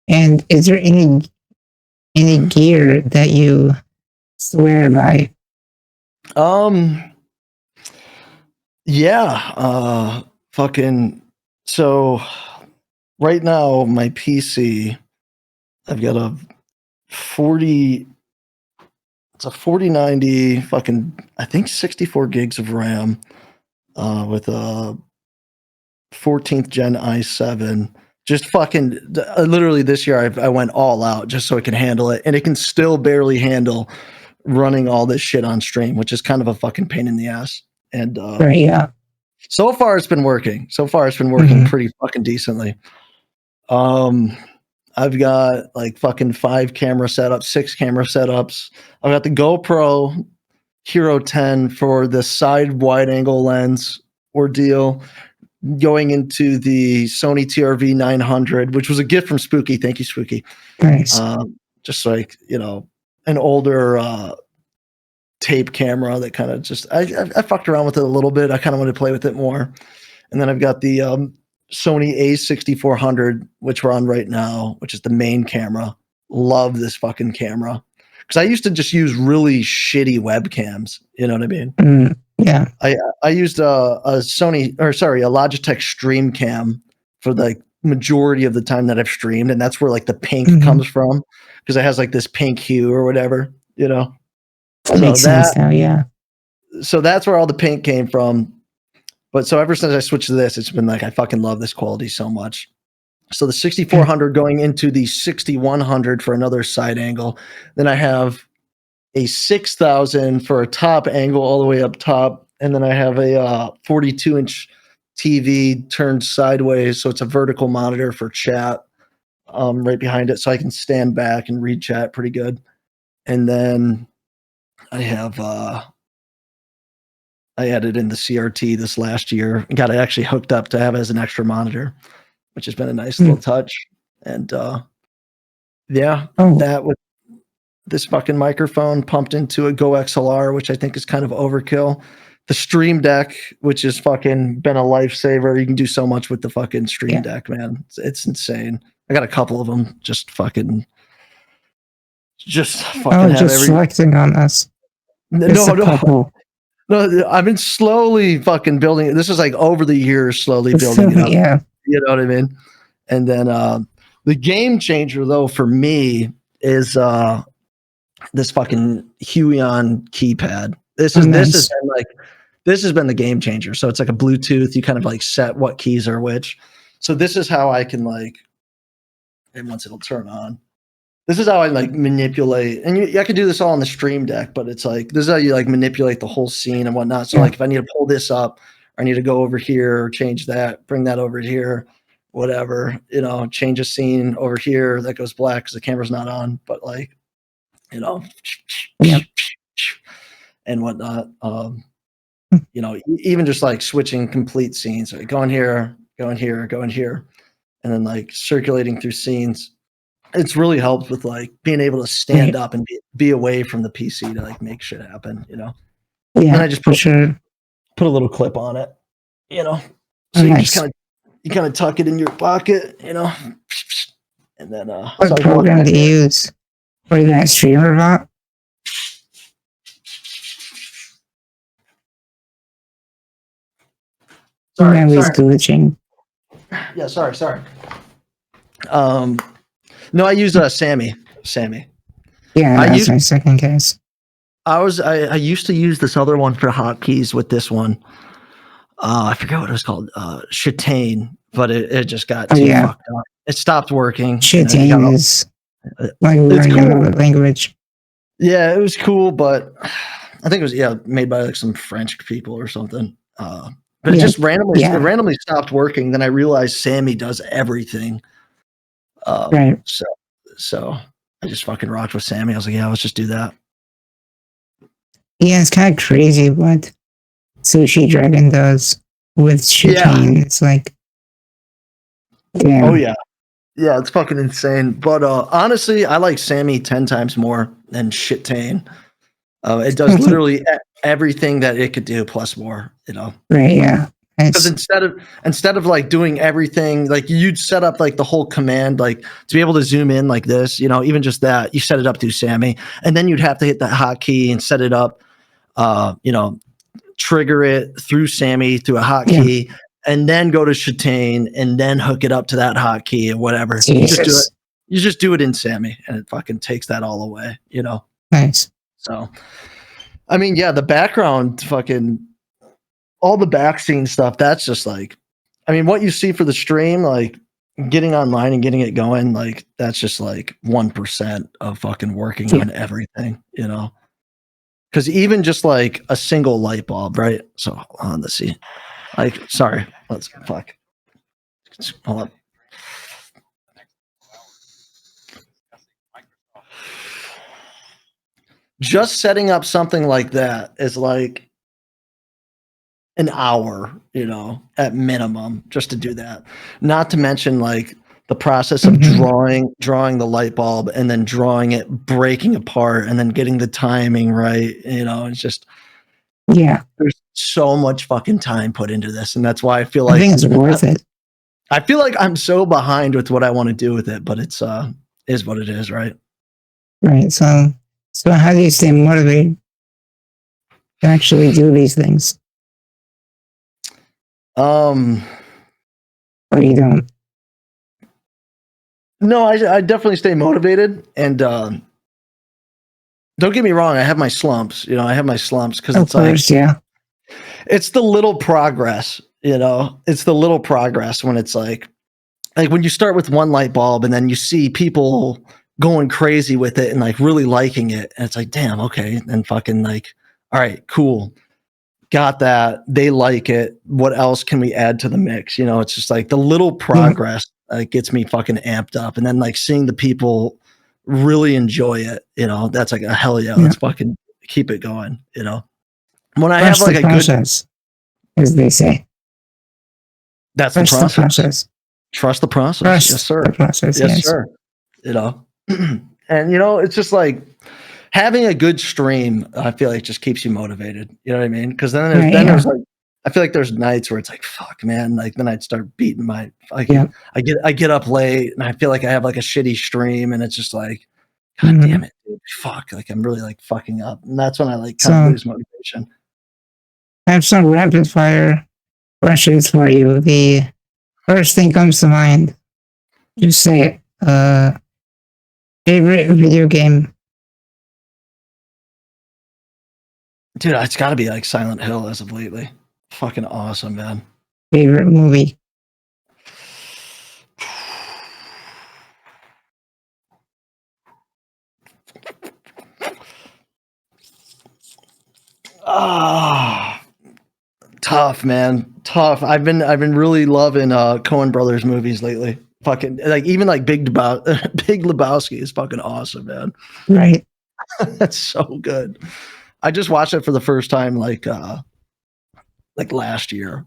A: And is there any gear that you swear by?
B: Yeah. So right now my PC, I've got a 4090 I think 64 gigs of RAM with a 14th gen i7. Just literally this year I went all out just so it can handle it, and it can still barely handle running all this shit on stream, which is kind of a fucking pain in the ass. And so far it's been working. Pretty fucking decently. I've got like fucking 5 camera setups, 6 camera setups. I've got the GoPro Hero 10 for the side wide angle lens ordeal, going into the Sony TRV 900, which was a gift from Spooky. Thank you, Spooky.
A: Nice.
B: Just like, an older tape camera that kind of just, I fucked around with it a little bit. I kind of wanted to play with it more. And then I've got the Sony A6400, which we're on right now, which is the main camera. Love this fucking camera. Because I used to just use really shitty webcams. You know what I mean?
A: Yeah.
B: I used a Logitech Stream Cam for the majority of the time that I've streamed, and that's where like the pink comes from, because it has like this pink hue or whatever,
A: That makes sense now, yeah.
B: So that's where all the pink came from. But so ever since I switched to this, it's been like, I fucking love this quality so much. So the 6400 going into the 6100 for another side angle. Then I have a 6000 for a top angle all the way up top. And then I have a 42-inch TV turned sideways. So it's a vertical monitor for chat right behind it. So I can stand back and read chat pretty good. And then I have... I added in the CRT this last year and got it actually hooked up to have as an extra monitor, which has been a nice little touch. And that with this fucking microphone pumped into a Go XLR, which I think is kind of overkill. The Stream Deck, which has fucking been a lifesaver. You can do so much with the fucking Stream Deck, man. It's insane. I got a couple of them just flexing
A: on us.
B: No. No, I've been slowly fucking building it. This is like over the years, slowly building it up.
A: Yeah.
B: You know what I mean? And then the game changer, though, for me is this fucking Huion keypad. This has been the game changer. So it's like a Bluetooth. You kind of like set what keys are which. So this is how I can and once it'll turn on. This is how I like manipulate, and I could do this all on the Stream Deck, but it's like, this is how you like manipulate the whole scene and whatnot. So like if I need to pull this up, or I need to go over here or change that, bring that over here, whatever, change a scene over here that goes black because the camera's not on, but like, and whatnot. Even just like switching complete scenes, like going here, going here, going here, and then like circulating through scenes. It's really helped with like being able to stand up and be away from the PC to like make shit happen, Yeah, and I just put a little clip on it, So you just kind of tuck it in your pocket, and then
A: what program do you use? What are you gonna stream about? Sorry. Glitching.
B: Yeah, sorry. No, I use Sammy.
A: Yeah, that's my second guess.
B: I used to use this other one for hotkeys with this one. I forget what it was called, Chitane, but it just got
A: Oh
B: too
A: yeah,
B: fucked up. It stopped working. It got,
A: shitting is like
B: it's
A: learning
B: cool.
A: another language.
B: Yeah, it was cool, but I think it was made by like some French people or something. But
A: Yeah,
B: it
A: yeah,
B: randomly stopped working. Then I realized Sammy does everything.
A: right.
B: So I just fucking rocked with Sammy. I was like, yeah, let's just do that.
A: Yeah, it's kind of crazy what Sushi Dragon does with
B: Yeah.
A: chicane. It's like,
B: Oh
A: damn.
B: yeah. Yeah, it's fucking insane. But honestly, I like Sammy 10 times more than Shitane. It does literally everything that it could do plus more, you know.
A: Right, yeah.
B: Because
A: It's
B: instead of like doing everything, like you'd set up like the whole command, like to be able to zoom in like this, you know, even just that, you set it up through Sammy, and then you'd have to hit that hotkey and set it up, you know, trigger it through Sammy through a
A: yeah,
B: hotkey, and then go to Chitane and then hook it up to that hotkey or whatever. You just do it.
A: Jesus.
B: You just do it in Sammy, and it fucking takes that all away, you know.
A: Nice.
B: So, I mean, yeah, the background fucking all the backscene stuff, that's just like, I mean, what you see for the stream, like getting online and getting it going, like that's just like 1% of fucking working
A: Yeah.
B: on everything, you know? Because even just like a single light bulb, right? So hold on, let's see. Like, sorry, let's fuck. Hold on. Just setting up something like that is like an hour, you know, at minimum, just to do that. Not to mention like the process of drawing the light bulb and then drawing it, breaking apart, and then getting the timing right. You know, it's just
A: Yeah.
B: there's so much fucking time put into this, and that's why I feel
A: I
B: like
A: think it's worth it.
B: I feel like I'm so behind with what I want to do with it, but it's is what it is, right?
A: Right. So how do you stay motivated to actually do these things?
B: Um,
A: Or you don't?
B: no, I definitely stay motivated, and don't get me wrong, I have my slumps. You know, I have my slumps because
A: Of
B: it's like
A: course, yeah.
B: it's the little progress, you know. It's the little progress when it's like when you start with one light bulb and then you see people going crazy with it and like really liking it, and it's like, damn, okay, and fucking like, all right, cool. Got that. They like it. What else can we add to the mix? You know, it's just like the little progress gets me fucking amped up. And then like seeing the people really enjoy it, you know, that's like a hell yeah, let's fucking keep it going, you know. When I have
A: Trust
B: like
A: the
B: a good,
A: process, as they say.
B: that's the
A: Trust the
B: process.
A: process.
B: Trust the process. Yes,
A: Trust
B: sir.
A: the process,
B: Yes,
A: yes.
B: sir. You know, and you know, it's just like having a good stream, I feel like just keeps you motivated. You know what I mean? Because there's like, I feel like there's nights where it's like, fuck, man. Like then I'd start beating my, I get up late and I feel like I have like a shitty stream and it's just like, God damn it, dude, fuck. Like I'm really like fucking up. And that's when I like kind of lose motivation.
A: I have some rapid fire questions for you. The first thing comes to mind. Just say it. Favorite video game?
B: Dude, it's got to be like Silent Hill as of lately. Fucking awesome, man.
A: Favorite movie?
B: Ah, tough, man. Tough. I've been really loving Coen Brothers movies lately. Fucking like even like Big Lebowski is fucking awesome, man.
A: Right.
B: That's so good. I just watched it for the first time like last year.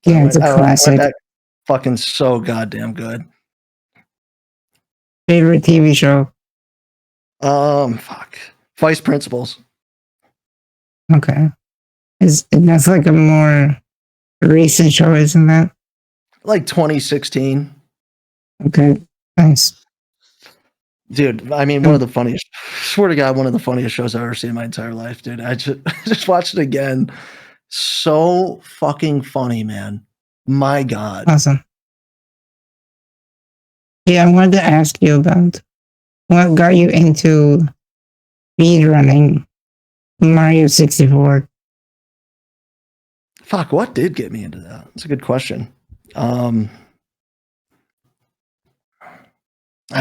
A: Yeah, it's a classic.
B: Back, fucking so goddamn good.
A: Favorite TV show?
B: Fuck. Vice Principals.
A: Okay. That's like a more recent show, isn't that?
B: Like 2016.
A: Okay. Nice.
B: Dude, I mean, one of the funniest, swear to God, one of the funniest shows I've ever seen in my entire life, dude. I just watched it again. So fucking funny, man. My God.
A: Awesome. Yeah, I wanted to ask you about what got you into speedrunning Mario 64.
B: Fuck, what did get me into that? That's a good question. I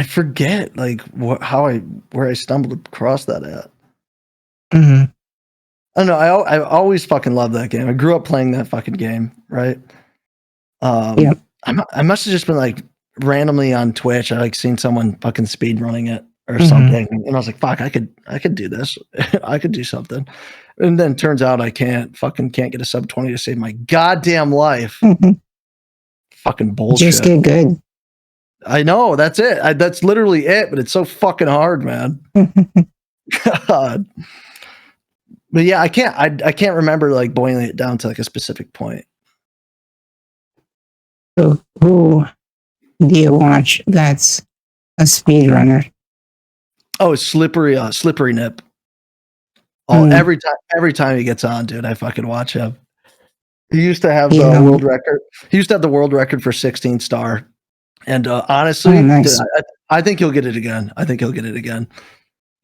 B: forget like where I stumbled across that at.
A: Mm-hmm.
B: I don't know. I always fucking loved that game. I grew up playing that fucking game, right?
A: Yep.
B: I must have just been like randomly on Twitch. I like seen someone fucking speed running it or
A: Mhm.
B: something, and I was like, "Fuck, I could do this. I could do something." And then turns out I can't get a sub 20 to save my goddamn life.
A: Mhm.
B: Fucking bullshit.
A: Just get good.
B: I know, that's it. That's literally it, but it's so fucking hard, man. God. But yeah, I can't remember like boiling it down to like a specific point.
A: So who do you watch that's a speedrunner?
B: Oh, slippery nip. Oh, every time he gets on, dude, I fucking watch him. He used to have the world record. He used to have the world record for 16 star. And honestly,
A: nice.
B: dude, I think he'll get it again.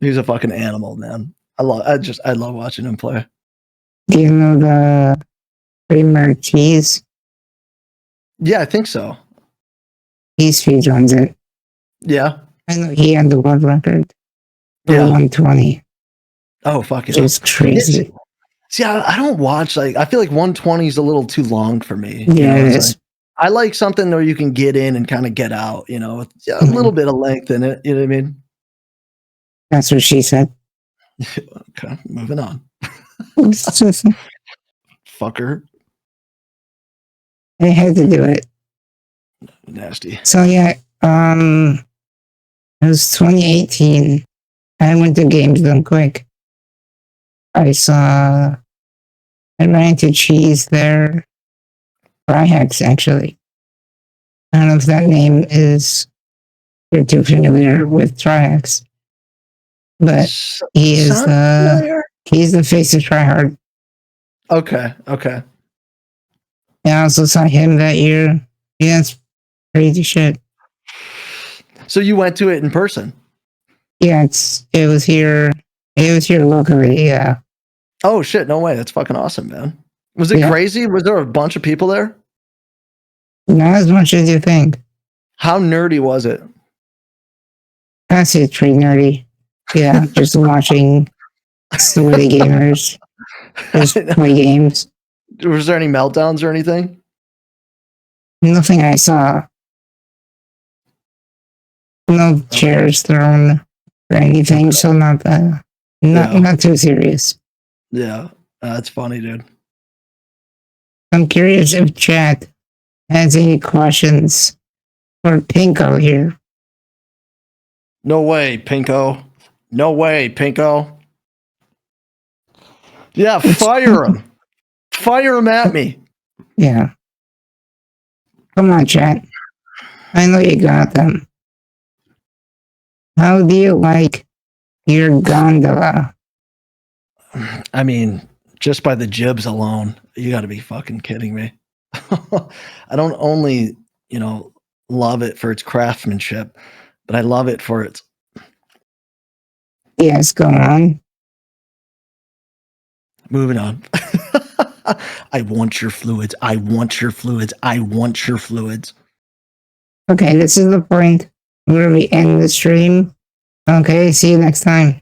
B: He's a fucking animal, man. I love watching him play.
A: Do you know the streamer Cheese?
B: Yeah, I think so.
A: He speedruns it.
B: Yeah.
A: I know he had the world record for 120.
B: Oh, fuck it.
A: It's crazy.
B: See, I don't watch, like, I feel like 120 is a little too long for me.
A: Yeah, it is.
B: Like, I like something where you can get in and kind of get out, with a little bit of length in it. You know what I mean?
A: That's what she said.
B: Okay, moving on. Fucker.
A: I had to do it.
B: Nasty.
A: So yeah, it was 2018. I went to Games Done Quick. I ran into Cheese there. Trihex, actually. I don't know if that name is, you're too familiar with Trihex. But he is he's the face of Tryhard.
B: Okay.
A: I also saw him that year. Yeah, that's crazy shit.
B: So you went to it in person?
A: Yeah, it was here locally, yeah.
B: Oh shit, no way. That's fucking awesome, man. Was it crazy? Was there a bunch of people there?
A: Not as much as you think.
B: How nerdy was it?
A: I say it's pretty nerdy. Yeah, just watching silly gamers just play games.
B: Was there any meltdowns or anything?
A: Nothing I saw. No chairs thrown or anything, so not too serious.
B: Yeah, that's funny, dude.
A: I'm curious if chat has any questions for Pinko here.
B: No way, Pinko. No way, Pinko. Yeah, fire him. Fire him at me.
A: Yeah. Come on, chat. I know you got them. How do you like your gondola?
B: I mean, just by the jibs alone, you got to be fucking kidding me. I don't only, love it for its craftsmanship, but I love it for its...
A: Yes, go on.
B: Moving on. I want your fluids. I want your fluids. I want your fluids.
A: Okay, this is the point where we end the stream. Okay, see you next time.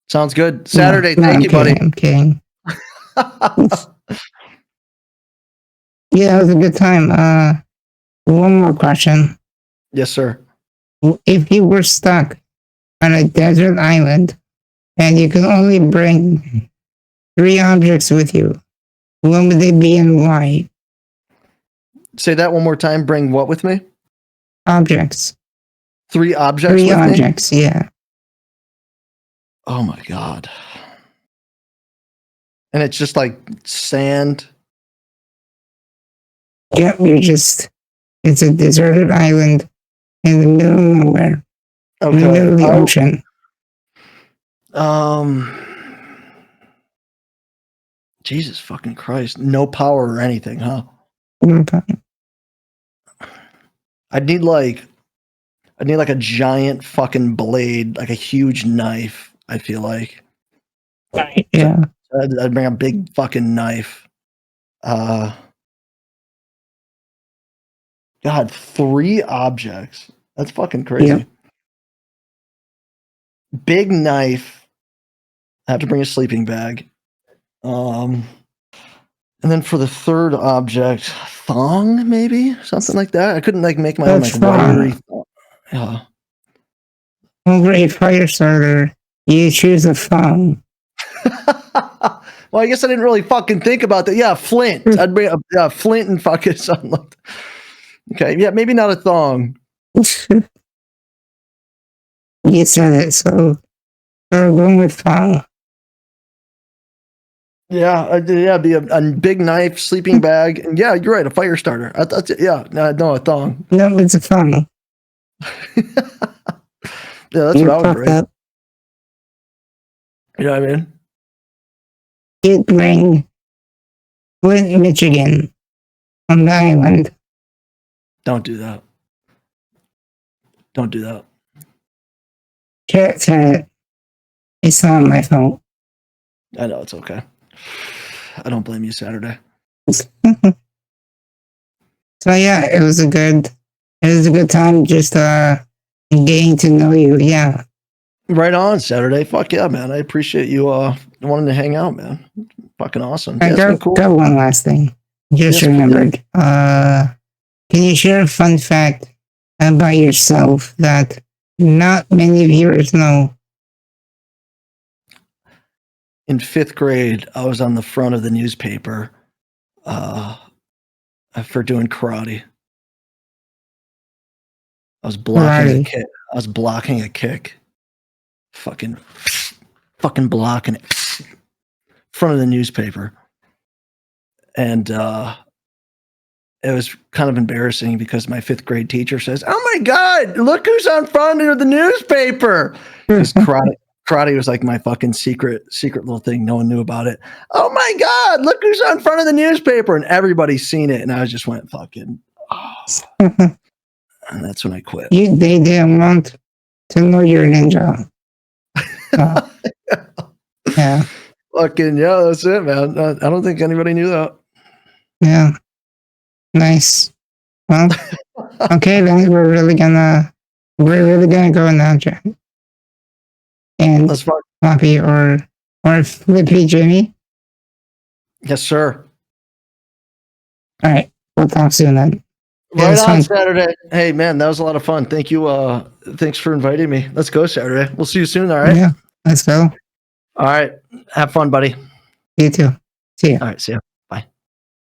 B: Sounds good. Saturday. Thank you, buddy.
A: I'm kidding. Yeah, it was a good time. One more question.
B: Yes, sir.
A: If you were stuck on a desert island and you could only bring 3 objects with you, what would they be and why?
B: Say that one more time. Bring what with me?
A: Objects.
B: 3 objects
A: 3
B: with
A: objects,
B: me?
A: yeah.
B: Oh my God. And it's just like sand.
A: Yep, it's a deserted island in the middle of nowhere.
B: Okay.
A: In the middle of the ocean.
B: Jesus fucking Christ. No power or anything, huh?
A: No power.
B: I'd need like a giant fucking blade, like a huge knife, I feel like.
A: Yeah.
B: I'd bring a big fucking knife. God, 3 objects. That's fucking crazy.
A: Yep.
B: Big knife. I have to bring a sleeping bag. And then for the third object, thong, maybe something like that. I couldn't like make my own like wiry. Yeah.
A: Oh, great fire starter. You choose a thong.
B: Well, I guess I didn't really fucking think about that. Yeah, flint. I'd bring up flint and fucking something like that. Okay, yeah, maybe not a thong.
A: You said it, so we're going with thong.
B: Yeah, it'd be a big knife, sleeping bag, and yeah, you're right, a fire starter. That's it. Yeah, no, a thong.
A: No, it's a thong.
B: Yeah, that's
A: You
B: what I would bring.
A: up.
B: You know what I mean?
A: You'd bring Flint, Michigan on the island.
B: Don't do that. Don't do that.
A: Chat said it's on my phone.
B: I know, it's okay. I don't blame you, Saturday.
A: So yeah, it was a good time just getting to know you. Yeah.
B: Right on, Saturday. Fuck yeah, man. I appreciate you wanting to hang out, man. Fucking awesome.
A: I
B: Yeah,
A: got one last thing. Just
B: Yes,
A: remembered. Can you share a fun fact about yourself that not many viewers know?
B: In 5th grade, I was on the front of the newspaper for doing karate. I was blocking a kick. I was blocking a kick. Fucking blocking it. Front of the newspaper. And it was kind of embarrassing because my 5th grade teacher says, "Oh my God, look who's on front of the newspaper." Because karate was like my fucking secret little thing. No one knew about it. "Oh my God, look who's on front of the newspaper." And everybody's seen it. And I just went fucking, and that's when I quit.
A: They didn't want to know you're a ninja. Yeah.
B: Fucking, yeah, that's it, man. I don't think anybody knew that.
A: Yeah. Nice. Well, okay, then we're really gonna go now, Jack. And
B: That's fun.
A: Floppy or FloppyJimmie.
B: Yes, sir.
A: All right, we'll talk soon then.
B: Right on, Saturday. Hey, man, that was a lot of fun. Thank you. Thanks for inviting me. Let's go, Saturday. We'll see you soon. All right.
A: Yeah, let's go.
B: All right. Have fun, buddy.
A: You too. See ya.
B: All right. See ya.